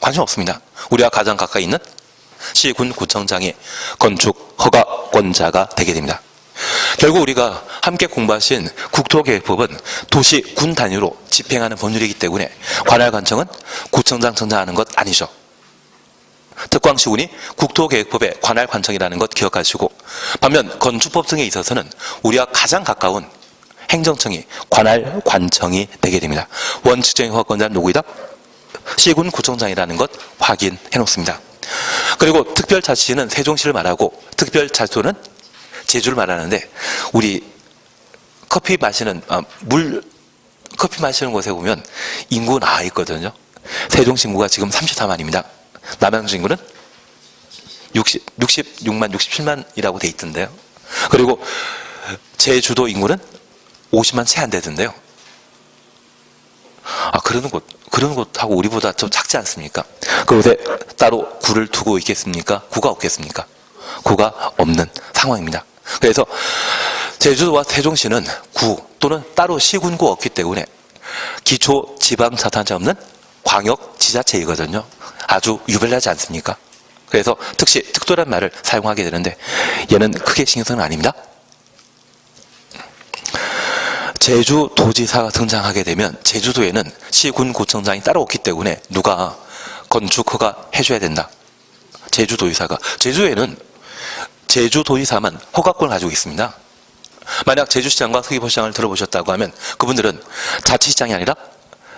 관심 없습니다. 우리가 가장 가까이 있는 시, 군, 구청장이 건축 허가권자가 되게 됩니다. 결국 우리가 함께 공부하신 국토계획법은 도시, 군 단위로 집행하는 법률이기 때문에 관할관청은 구청장, 청장하는 것 아니죠. 특광시군이 국토계획법의 관할관청이라는 것 기억하시고 반면 건축법 등에 있어서는 우리가 가장 가까운 행정청이 관할 관청이 되게 됩니다. 원칙적인 허가권자는 누구이다? 시군구청장이라는 것 확인해 놓습니다. 그리고 특별자치시는 세종시를 말하고 특별자치도는 제주를 말하는데, 우리 커피 마시는 곳에 보면 인구 나와 있거든요. 세종시 인구가 지금 34만입니다. 남양주 인구는 66만, 67만이라고 돼 있던데요. 그리고 제주도 인구는 50만 채 안 되던데요. 그런 곳하고 우리보다 좀 작지 않습니까? 그곳에 따로 구를 두고 있겠습니까? 구가 없겠습니까? 구가 없는 상황입니다. 그래서 제주도와 세종시는 구 또는 따로 시군구가 없기 때문에 기초 지방자치단체 없는 광역 지자체이거든요. 아주 유별나지 않습니까? 그래서 특시, 특도란 말을 사용하게 되는데, 얘는 크게 신경쓰는 아닙니다. 제주도지사가 등장하게 되면 제주도에는 시군구청장이 따로 없기 때문에 누가 건축허가 해줘야 된다. 제주도지사가. 제주에는 제주도지사만 허가권을 가지고 있습니다. 만약 제주시장과 서귀포시장을 들어보셨다고 하면 그분들은 자치시장이 아니라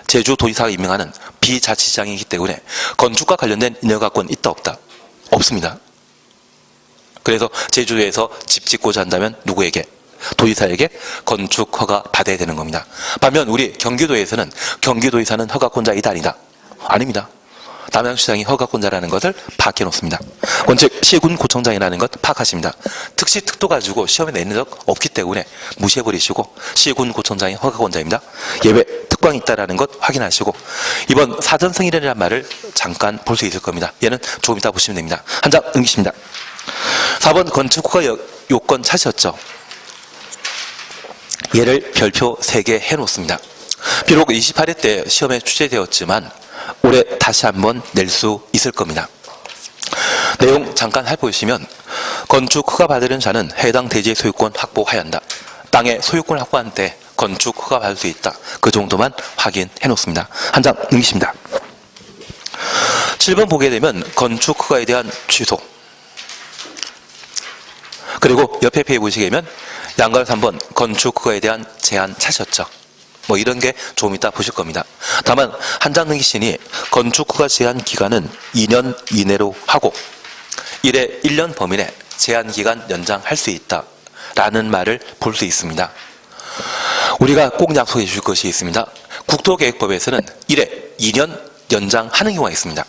제주도지사가 임명하는 비자치시장이기 때문에 건축과 관련된 인허가권 있다 없다? 없습니다. 그래서 제주도에서 집 짓고자 한다면 누구에게? 도지사에게 건축허가 받아야 되는 겁니다. 반면 우리 경기도에서는 경기도지사는 허가권자이다 아니다? 아닙니다. 남양주시장이 허가권자라는 것을 파악해 놓습니다. 원칙 시군구청장이라는 것 파악하십니다. 특시 특도 가지고 시험에 내는 적 없기 때문에 무시해버리시고 시군구청장이 허가권자입니다. 예외 특광이 있다는 것 확인하시고, 이번 사전승인이라는 말을 잠깐 볼 수 있을 겁니다. 얘는 조금 이따 보시면 됩니다. 한 장 넘기십니다. 4번 건축허가 요건 찾으셨죠? 얘를 별표 3개 해놓습니다. 비록 28회 때 시험에 출제되었지만 올해 다시 한번 낼 수 있을 겁니다. 내용 잠깐 살펴보시면, 건축허가 받으려는 자는 해당 대지의 소유권 확보해야 한다. 땅의 소유권을 확보한 때 건축허가 받을 수 있다. 그 정도만 확인해 놓습니다. 한 장 넘기십니다. 7번 보게 되면 건축허가에 대한 취소, 그리고 옆에 페이지 보시게 되면 양가로 3번 건축허가에 대한 제한 찾으셨죠? 뭐 이런 게 좀 이따 보실 겁니다. 다만 한 장 넘기시니 건축허가 제한 기간은 2년 이내로 하고 1년 범위 내 제한 기간 연장할 수 있다 라는 말을 볼 수 있습니다. 우리가 꼭 약속해 주실 것이 있습니다. 국토계획법에서는 2년 연장하는 경우가 있습니다.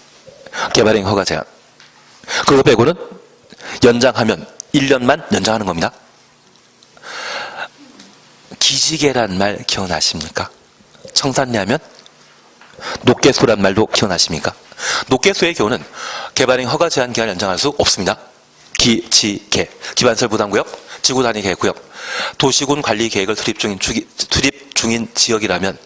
개발행 허가 제한. 그거 빼고는 연장하면 1년만 연장하는 겁니다. 기지개란 말 기억나십니까? 청산리하면 녹개소란 말도 기억나십니까? 녹개소의 경우는 개발행 허가 제한 기간을 연장할 수 없습니다. 기지개, 기반설 부담구역, 지구단위 계획구역, 도시군 관리 계획을 투입 중인 지역이라면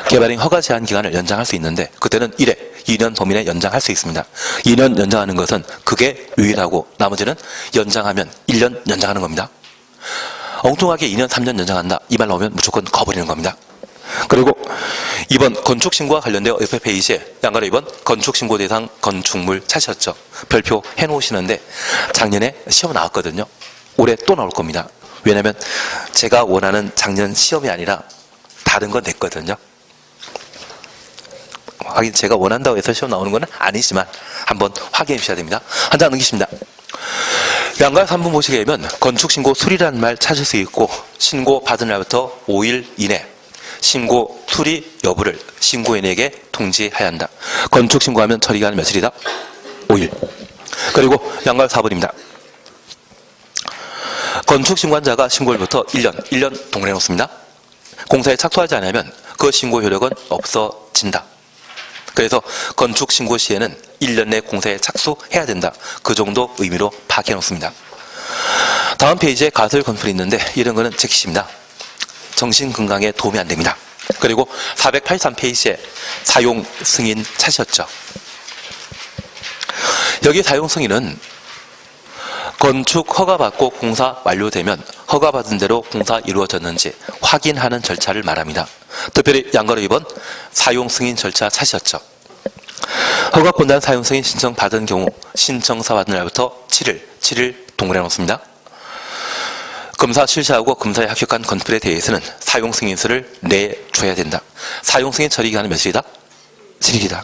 개발행 허가 제한 기간을 연장할 수 있는데, 그때는 2년 범위 내 연장할 수 있습니다. 2년 연장하는 것은 그게 유일하고 나머지는 연장하면 1년 연장하는 겁니다. 엉뚱하게 2년, 3년 연장한다 이 말 나오면 무조건 거버리는 겁니다. 그리고 이번 건축신고와 관련되어 옆에 페이지에 양가로 2번 건축신고 대상 건축물 찾으셨죠? 별표 해놓으시는데 작년에 시험 나왔거든요. 올해 또 나올 겁니다. 왜냐하면 제가 원하는 작년 시험이 아니라 다른 건 냈거든요. 하긴 제가 원한다고 해서 시험 나오는 건 아니지만 한번 확인해 주셔야 됩니다. 한 장 넘기십니다. 양가 3분 보시게 되면 건축신고 수리라는 말 찾을 수 있고, 신고 받은 날부터 5일 이내 신고 수리 여부를 신고인에게 통지해야 한다. 건축신고하면 처리기간은 며칠이다? 5일. 그리고 양가 4번입니다. 건축신고한자가 신고일부터 1년 동일해 놓습니다. 공사에 착수하지 않으면 그 신고 효력은 없어진다. 그래서 건축신고 시에는 1년 내 공사에 착수해야 된다. 그 정도 의미로 파악해 놓습니다. 다음 페이지에 가설 건물이 있는데 이런 거는 제키십니다. 정신건강에 도움이 안 됩니다. 그리고 483페이지에 사용 승인 찾으셨죠? 여기 사용 승인은 건축 허가받고 공사 완료되면 허가받은 대로 공사 이루어졌는지 확인하는 절차를 말합니다. 특별히 양가로 2번 사용 승인 절차 찾으셨죠? 허가권단 사용 승인 신청 받은 경우 신청서 받은 날부터 7일 동일해 놓습니다. 검사 실시하고 검사에 합격한 건물에 대해서는 사용 승인서를 내줘야 된다. 사용 승인 처리 기간은 며칠이다? 7일이다.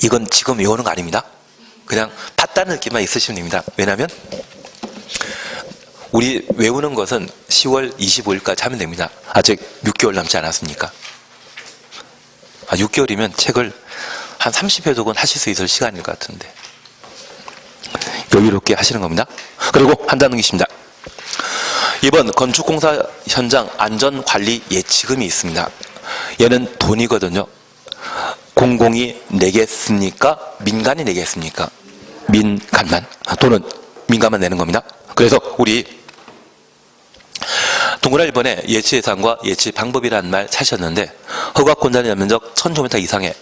이건 지금 외우는 거 아닙니다. 그냥 봤다는 느낌만 있으시면 됩니다. 왜냐하면 우리 외우는 것은 10월 25일까지 하면 됩니다. 아직 6개월 남지 않았습니까? 6개월이면 책을 한 30회 정도는 하실 수 있을 시간일 것 같은데 여유롭게 하시는 겁니다. 그리고 한 단 넘기십니다. 이번 건축공사 현장 안전관리 예치금이 있습니다. 얘는 돈이거든요. 공공이 내겠습니까? 민간이 내겠습니까? 민간만. 돈은 민간만 내는 겁니다. 그래서 우리 동그라 1번에 예치 예산과 예치 방법이라는 말 찾으셨는데 허가권자는 연면적 1000제곱미터 이상의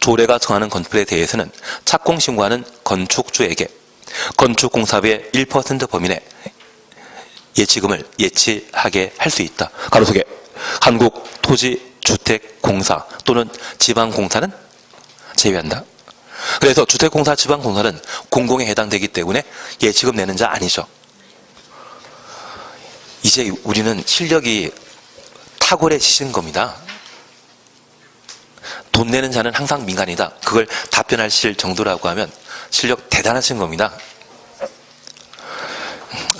조례가 정하는 건물에 대해서는 착공신고하는 건축주에게 건축공사비의 1% 범위 내 예치금을 예치하게 할 수 있다. 가로속에 한국토지주택공사 또는 지방공사는 제외한다. 그래서 주택공사, 지방공사는 공공에 해당되기 때문에 예치금 내는 자 아니죠. 이제 우리는 실력이 탁월해지신 겁니다. 돈 내는 자는 항상 민간이다. 그걸 답변하실 정도라고 하면 실력 대단하신 겁니다.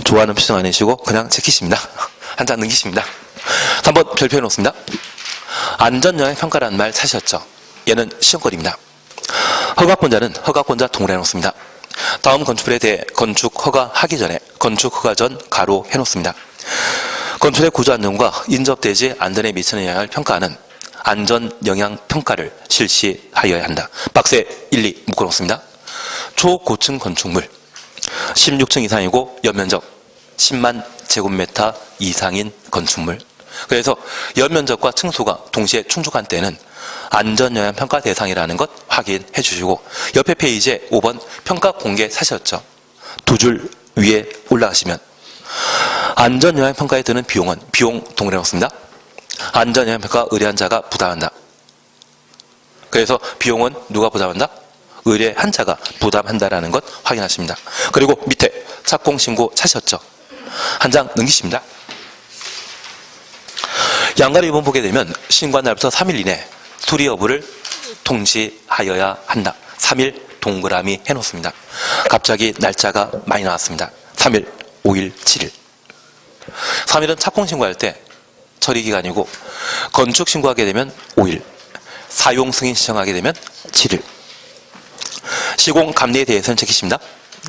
좋아하는 표정 안 해주시고 그냥 제키십니다. 한 잔 넘기십니다. 3번 별표 해놓습니다. 안전영향평가라는 말 찾으셨죠? 얘는 시험거리입니다. 허가권자는 허가권자 동그라 해놓습니다. 다음 건축물에 대해 건축 허가하기 전에 건축 허가 전 가로 해놓습니다. 건축의 구조 안전과 인접대지 안전에 미치는 영향을 평가하는 안전영향평가를 실시하여야 한다. 박스에 1, 2 묶어놓습니다. 초고층 건축물 16층 이상이고 연면적 10만 제곱미터 이상인 건축물. 그래서 연면적과 층수가 동시에 충족한 때는 안전영향평가 대상이라는 것 확인해 주시고 옆에 페이지에 5번 평가 공개 사셨죠. 두 줄 위에 올라가시면 안전영향평가에 드는 비용은 비용 동그래 놓습니다. 안전영향평가 의뢰한 자가 부담한다. 그래서 비용은 누가 부담한다? 의뢰한 자가 부담한다라는 것 확인하십니다. 그리고 밑에 착공신고 찾으셨죠? 한 장 넘기십니다. 양가로 2번 보게 되면 신고한 날부터 3일 이내 수리 여부를 통지하여야 한다. 3일 동그라미 해놓습니다. 갑자기 날짜가 많이 나왔습니다. 3일, 5일, 7일. 3일은 착공신고할 때 처리기간이고 건축신고하게 되면 5일, 사용승인 신청하게 되면 7일. 시공감리에 대해서는 제키십니다.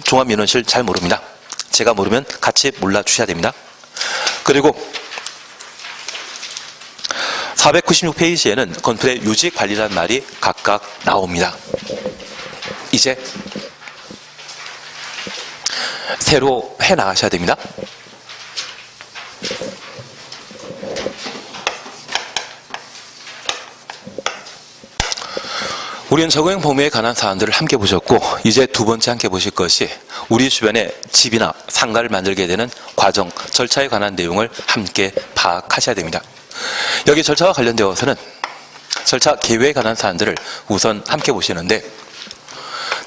종합민원실 잘 모릅니다. 제가 모르면 같이 몰라주셔야 됩니다. 그리고 496페이지에는 건물의 유지관리라는 말이 각각 나옵니다. 이제 새로 해나가셔야 됩니다. 우리는 적용 범위에 관한 사안들을 함께 보셨고 이제 두 번째 함께 보실 것이 우리 주변에 집이나 상가를 만들게 되는 과정, 절차에 관한 내용을 함께 파악하셔야 됩니다. 여기 절차와 관련되어서는 절차 계획에 관한 사안들을 우선 함께 보시는데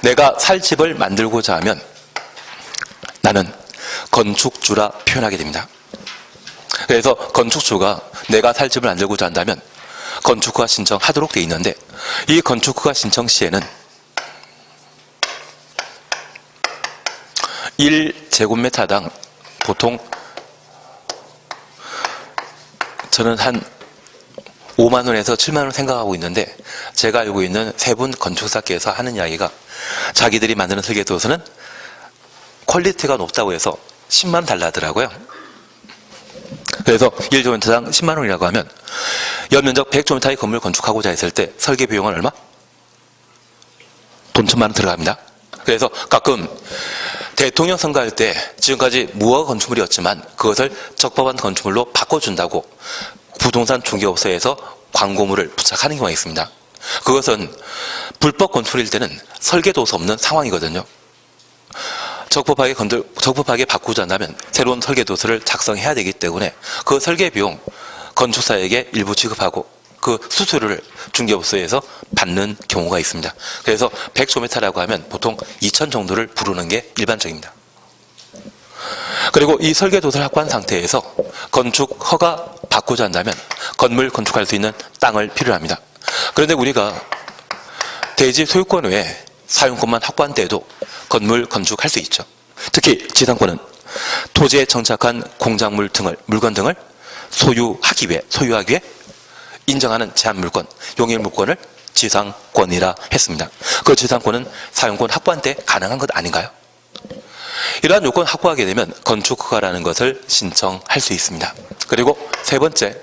내가 살 집을 만들고자 하면 나는 건축주라 표현하게 됩니다. 그래서 건축주가 내가 살 집을 만들고자 한다면 건축허가 신청하도록 되어 있는데 이 건축허가 신청 시에는 1제곱미터당 보통 저는 한 5만원에서 7만원 생각하고 있는데 제가 알고 있는 세 분 건축사께서 하는 이야기가 자기들이 만드는 설계도서는 퀄리티가 높다고 해서 10만원 달라 하더라고요. 그래서 1제곱미터당 10만원이라고 하면 연면적 100제곱미터의 건물 건축하고자 했을 때 설계 비용은 얼마? 돈 1000만원 들어갑니다. 그래서 가끔 대통령 선거할 때 지금까지 무허가 건축물이었지만 그것을 적법한 건축물로 바꿔준다고 부동산 중개업소에서 광고물을 부착하는 경우가 있습니다. 그것은 불법 건축물일 때는 설계도서 없는 상황이거든요. 적법하게 바꾸자 한다면 새로운 설계도서를 작성해야 되기 때문에 그 설계 비용 건축사에게 일부 지급하고 그 수수료를 중개업소에서 받는 경우가 있습니다. 그래서 100제곱미터라고 하면 보통 2,000 정도를 부르는 게 일반적입니다. 그리고 이 설계도서를 확보한 상태에서 건축 허가 받고자 한다면 건물 건축할 수 있는 땅을 필요로 합니다. 그런데 우리가 대지 소유권 외에 사용권만 확보한 때에도 건물 건축할 수 있죠. 특히 지상권은 토지에 정착한 공작물 등을 물건 등을 소유하기 위해 인정하는 제한물권, 용익물권을 지상권이라 했습니다. 그 지상권은 사용권 확보한 때 가능한 것 아닌가요? 이러한 요건 확보하게 되면 건축허가라는 것을 신청할 수 있습니다. 그리고 세 번째,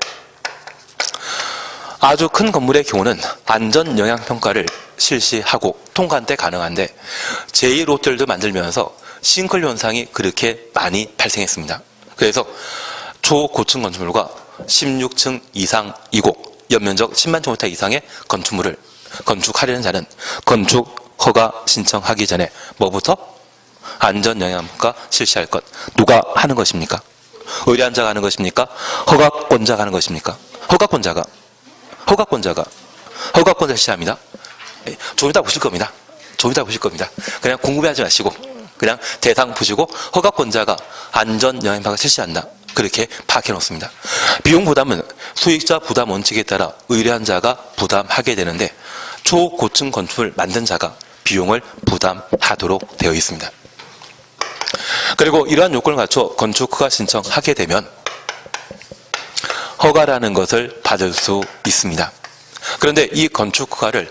아주 큰 건물의 경우는 안전영향평가를 실시하고 통과한 때 가능한데 제2롯들도 만들면서 싱크홀 현상이 그렇게 많이 발생했습니다. 그래서 초고층 건축물과 16층 이상이고 연면적 10만 제곱미터 이상의 건축물을 건축하려는 자는 건축허가 신청하기 전에 뭐부터? 안전영향평가 실시할 것. 누가 하는 것입니까? 의뢰한자가 하는 것입니까? 허가권자가 하는 것입니까? 허가권자가 실시합니다. 좀 이따 보실 겁니다. 그냥 궁금해하지 마시고 그냥 대상 보시고 허가권자가 안전영향평가 실시한다. 그렇게 파악해 놓습니다. 비용 부담은 수익자 부담 원칙에 따라 의뢰한 자가 부담하게 되는데 초고층 건축을 만든 자가 비용을 부담하도록 되어 있습니다. 그리고 이러한 요건을 갖춰 건축허가 신청하게 되면 허가라는 것을 받을 수 있습니다. 그런데 이 건축허가는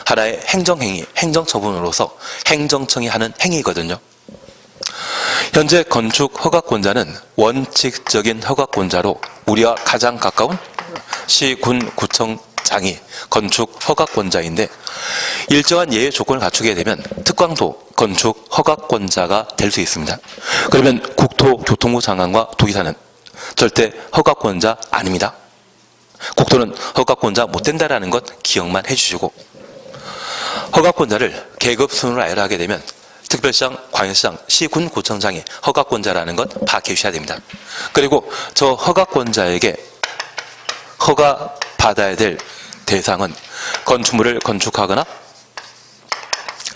하나의 행정행위, 행정처분으로서 행정청이 하는 행위거든요. 현재 건축허가권자는 원칙적인 허가권자로 우리와 가장 가까운 시, 군, 구청장이 건축허가권자인데 일정한 예외 조건을 갖추게 되면 특광도 건축허가권자가 될 수 있습니다. 그러면 국토교통부 장관과 도지사는 절대 허가권자 아닙니다. 국토는 허가권자 못 된다라는 것 기억만 해주시고 허가권자를 계급 순으로 나열하게 되면 특별시장, 광역시장, 시, 군, 구청장이 허가권자라는 것 파악해 주셔야 됩니다. 그리고 저 허가권자에게 허가 받아야 될 대상은 건축물을 건축하거나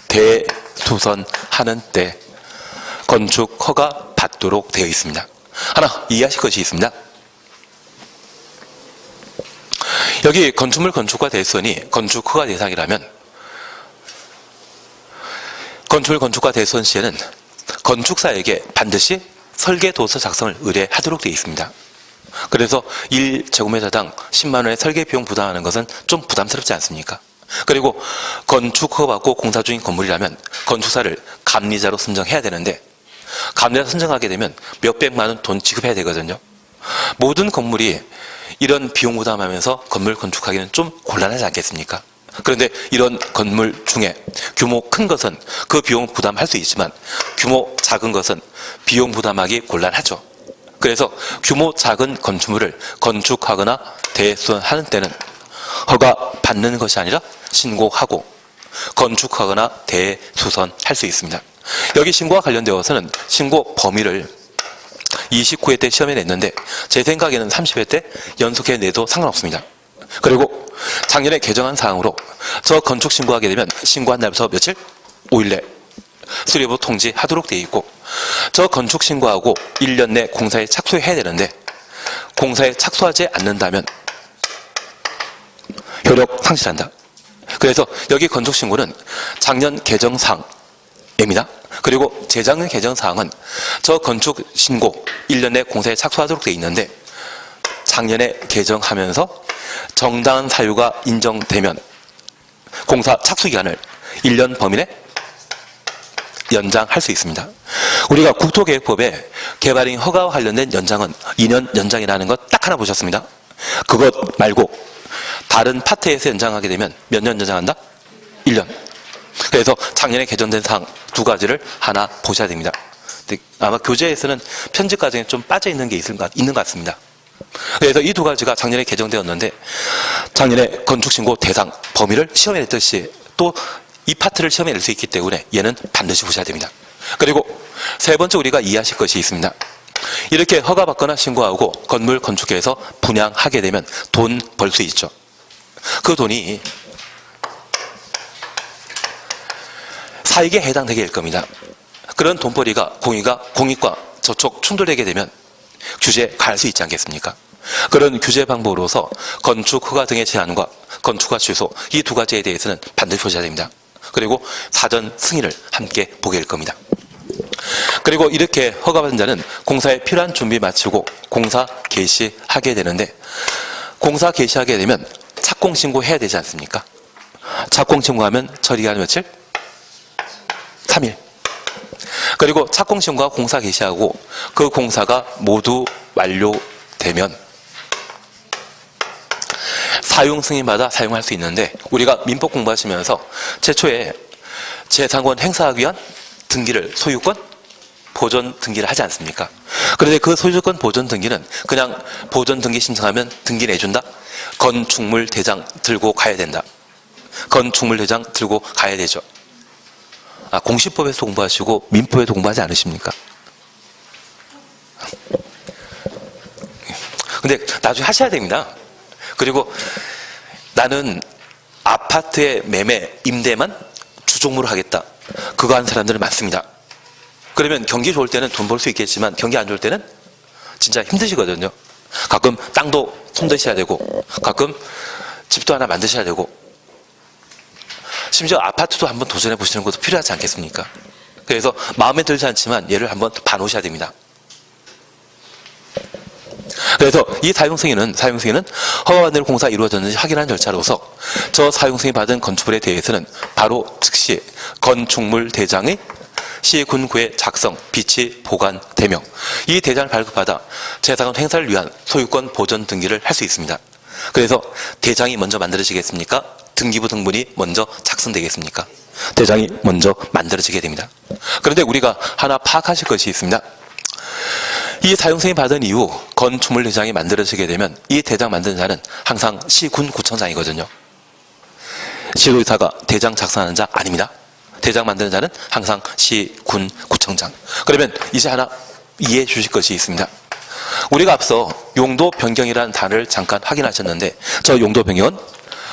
대수선하는 때 건축 허가 받도록 되어 있습니다. 하나 이해하실 것이 있습니다. 여기 건축물 건축과 대수선이 건축 허가 대상이라면 건축물 건축과 대수선 시에는 건축사에게 반드시 설계도서 작성을 의뢰하도록 되어 있습니다. 그래서 1제곱미터당 10만 원의 설계 비용 부담하는 것은 좀 부담스럽지 않습니까? 그리고 건축 허가 받고 공사 중인 건물이라면 건축사를 감리자로 선정해야 되는데 감리자 선정하게 되면 몇백만 원 돈 지급해야 되거든요. 모든 건물이 이런 비용 부담하면서 건물 건축하기는 좀 곤란하지 않겠습니까? 그런데 이런 건물 중에 규모 큰 것은 그 비용 부담할 수 있지만 규모 작은 것은 비용 부담하기 곤란하죠. 그래서 규모 작은 건축물을 건축하거나 대수선하는 때는 허가 받는 것이 아니라 신고하고 건축하거나 대수선할 수 있습니다. 여기 신고와 관련되어서는 신고 범위를 29회 때 시험에 냈는데 제 생각에는 30회 때 연속해 내도 상관없습니다. 그리고 작년에 개정한 사항으로 저 건축 신고하게 되면 신고한 날부터 며칠? 5일 내 수리부 통지하도록 되어 있고 저 건축 신고하고 1년 내 공사에 착수해야 되는데 공사에 착수하지 않는다면 효력 상실한다. 그래서 여기 건축 신고는 작년 개정 사항입니다. 그리고 재작년 개정 사항은 저 건축 신고 1년 내 공사에 착수하도록 되어 있는데 작년에 개정하면서 정당한 사유가 인정되면 공사 착수 기간을 1년 범위 내 연장할 수 있습니다. 우리가 국토계획법에 개발인 허가와 관련된 연장은 2년 연장이라는 것 딱 하나 보셨습니다. 그것 말고 다른 파트에서 연장하게 되면 몇 년 연장한다? 1년. 그래서 작년에 개정된 사항 두 가지를 하나 보셔야 됩니다. 아마 교재에서는 편집 과정에 좀 빠져 있는 게 있는 것 같습니다. 그래서 이 두 가지가 작년에 개정되었는데 작년에 건축신고 대상 범위를 시험에 냈듯이 또 이 파트를 시험에 낼 수 있기 때문에 얘는 반드시 보셔야 됩니다. 그리고 세 번째 우리가 이해하실 것이 있습니다. 이렇게 허가받거나 신고하고 건물 건축해서 분양하게 되면 돈 벌 수 있죠. 그 돈이 사익에 해당되게 될 겁니다. 그런 돈벌이가 공익과 저촉 충돌되게 되면 규제 가할 수 있지 않겠습니까? 그런 규제 방법으로서 건축 허가 등의 제한과 건축 허가 취소 이 두 가지에 대해서는 반드시 표시해야 됩니다. 그리고 사전 승인을 함께 보게 될 겁니다. 그리고 이렇게 허가받은 자는 공사에 필요한 준비 마치고 공사 개시하게 되는데, 공사 개시하게 되면 착공신고해야 되지 않습니까? 착공신고하면 처리기간 며칠? 3일. 그리고 착공신고와 공사 개시하고 그 공사가 모두 완료되면 사용 승인받아 사용할 수 있는데, 우리가 민법 공부하시면서 최초에 제3권 행사하기 위한 등기를 소유권 보존 등기를 하지 않습니까? 그런데 그 소유권 보존 등기는 그냥 보존 등기 신청하면 등기 내준다? 건축물 대장 들고 가야 된다. 건축물 대장 들고 가야 되죠. 공시법에서 공부하시고 민법에도 공부하지 않으십니까? 근데 나중에 하셔야 됩니다. 그리고 나는 아파트의 매매, 임대만 주종무로 하겠다. 그거 하는 사람들은 많습니다. 그러면 경기 좋을 때는 돈 벌 수 있겠지만 경기 안 좋을 때는 진짜 힘드시거든요. 가끔 땅도 손대셔야 되고 가끔 집도 하나 만드셔야 되고 심지어 아파트도 한번 도전해 보시는 것도 필요하지 않겠습니까? 그래서 마음에 들지 않지만 얘를 한번 봐놓으셔야 됩니다. 그래서 이 사용승인은 허가받는 공사 이루어졌는지 확인하는 절차로서 저 사용승인 받은 건축물에 대해서는 바로 즉시 건축물 대장의 시군구의 작성, 비치, 보관되며 이 대장을 발급받아 제3권 행사를 위한 소유권 보존 등기를 할 수 있습니다. 그래서 대장이 먼저 만들어지겠습니까? 등기부 등본이 먼저 작성되겠습니까? 대장이 먼저 만들어지게 됩니다. 그런데 우리가 하나 파악하실 것이 있습니다. 이 사용승인 받은 이후 건축물 대장이 만들어지게 되면 이 대장 만드는 자는 항상 시군구청장이거든요. 시도의사가 대장 작성하는 자 아닙니다. 대장 만드는 자는 항상 시군구청장. 그러면 이제 하나 이해해 주실 것이 있습니다. 우리가 앞서 용도 변경이라는 단어를 잠깐 확인하셨는데 저 용도 변경은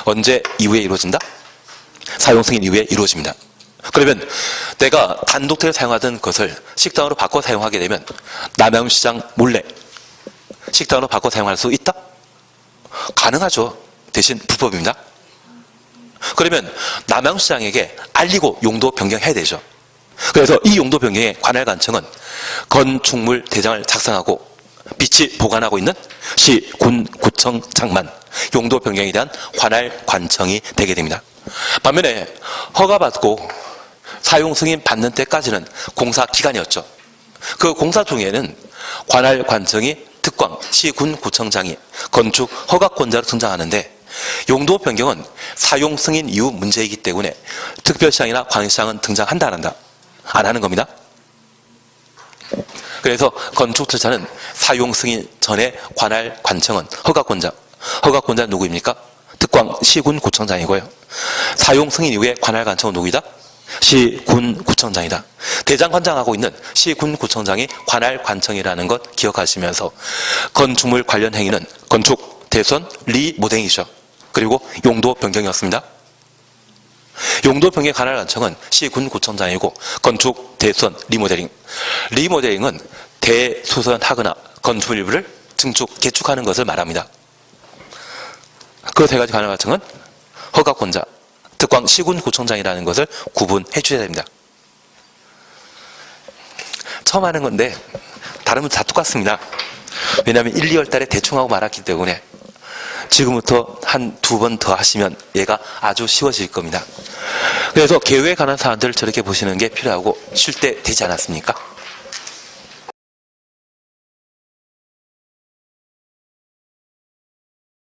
언제 이후에 이루어진다? 사용승인 이후에 이루어집니다. 그러면 내가 단독대를 사용하던 것을 식당으로 바꿔 사용하게 되면 남양시장 몰래 식당으로 바꿔 사용할 수 있다? 가능하죠. 대신 불법입니다. 그러면 남양시장에게 알리고 용도 변경해야 되죠. 그래서 이 용도 변경의 관할관청은 건축물 대장을 작성하고 빛이 보관하고 있는 시군구청장만 용도 변경에 대한 관할관청이 되게 됩니다. 반면에 허가받고 사용 승인 받는 때까지는 공사 기간이었죠. 그 공사 중에는 관할관청이 특광 시군구청장이 건축 허가권자로 등장하는데, 용도 변경은 사용 승인 이후 문제이기 때문에 특별시장이나 광역시장은 등장한다 안 한다? 안 하는 겁니다. 그래서 건축 절차는 사용 승인 전에 관할관청은 허가권자는 누구입니까? 특광 시군구청장이고요. 사용 승인 이후에 관할관청은 누구이다? 시군구청장이다. 대장관장하고 있는 시군구청장이 관할관청이라는 것 기억하시면서 건축물 관련 행위는 건축, 대선, 리모델링이죠. 그리고 용도 변경이었습니다. 용도 변경 관할관청은 시군구청장이고 건축, 대선, 리모델링은 대수선하거나 건축물 일부를 증축, 개축하는 것을 말합니다. 그 세 가지 관할관청은 허가권자, 특광 시군구청장이라는 것을 구분해 주셔야 됩니다. 처음 하는 건데 다른 분 다 똑같습니다. 왜냐하면 1, 2월 달에 대충 하고 말았기 때문에 지금부터 한 2번 더 하시면 얘가 아주 쉬워질 겁니다. 그래서 계획에 관한 사안들을 저렇게 보시는 게 필요하고 쉴 때 되지 않았습니까?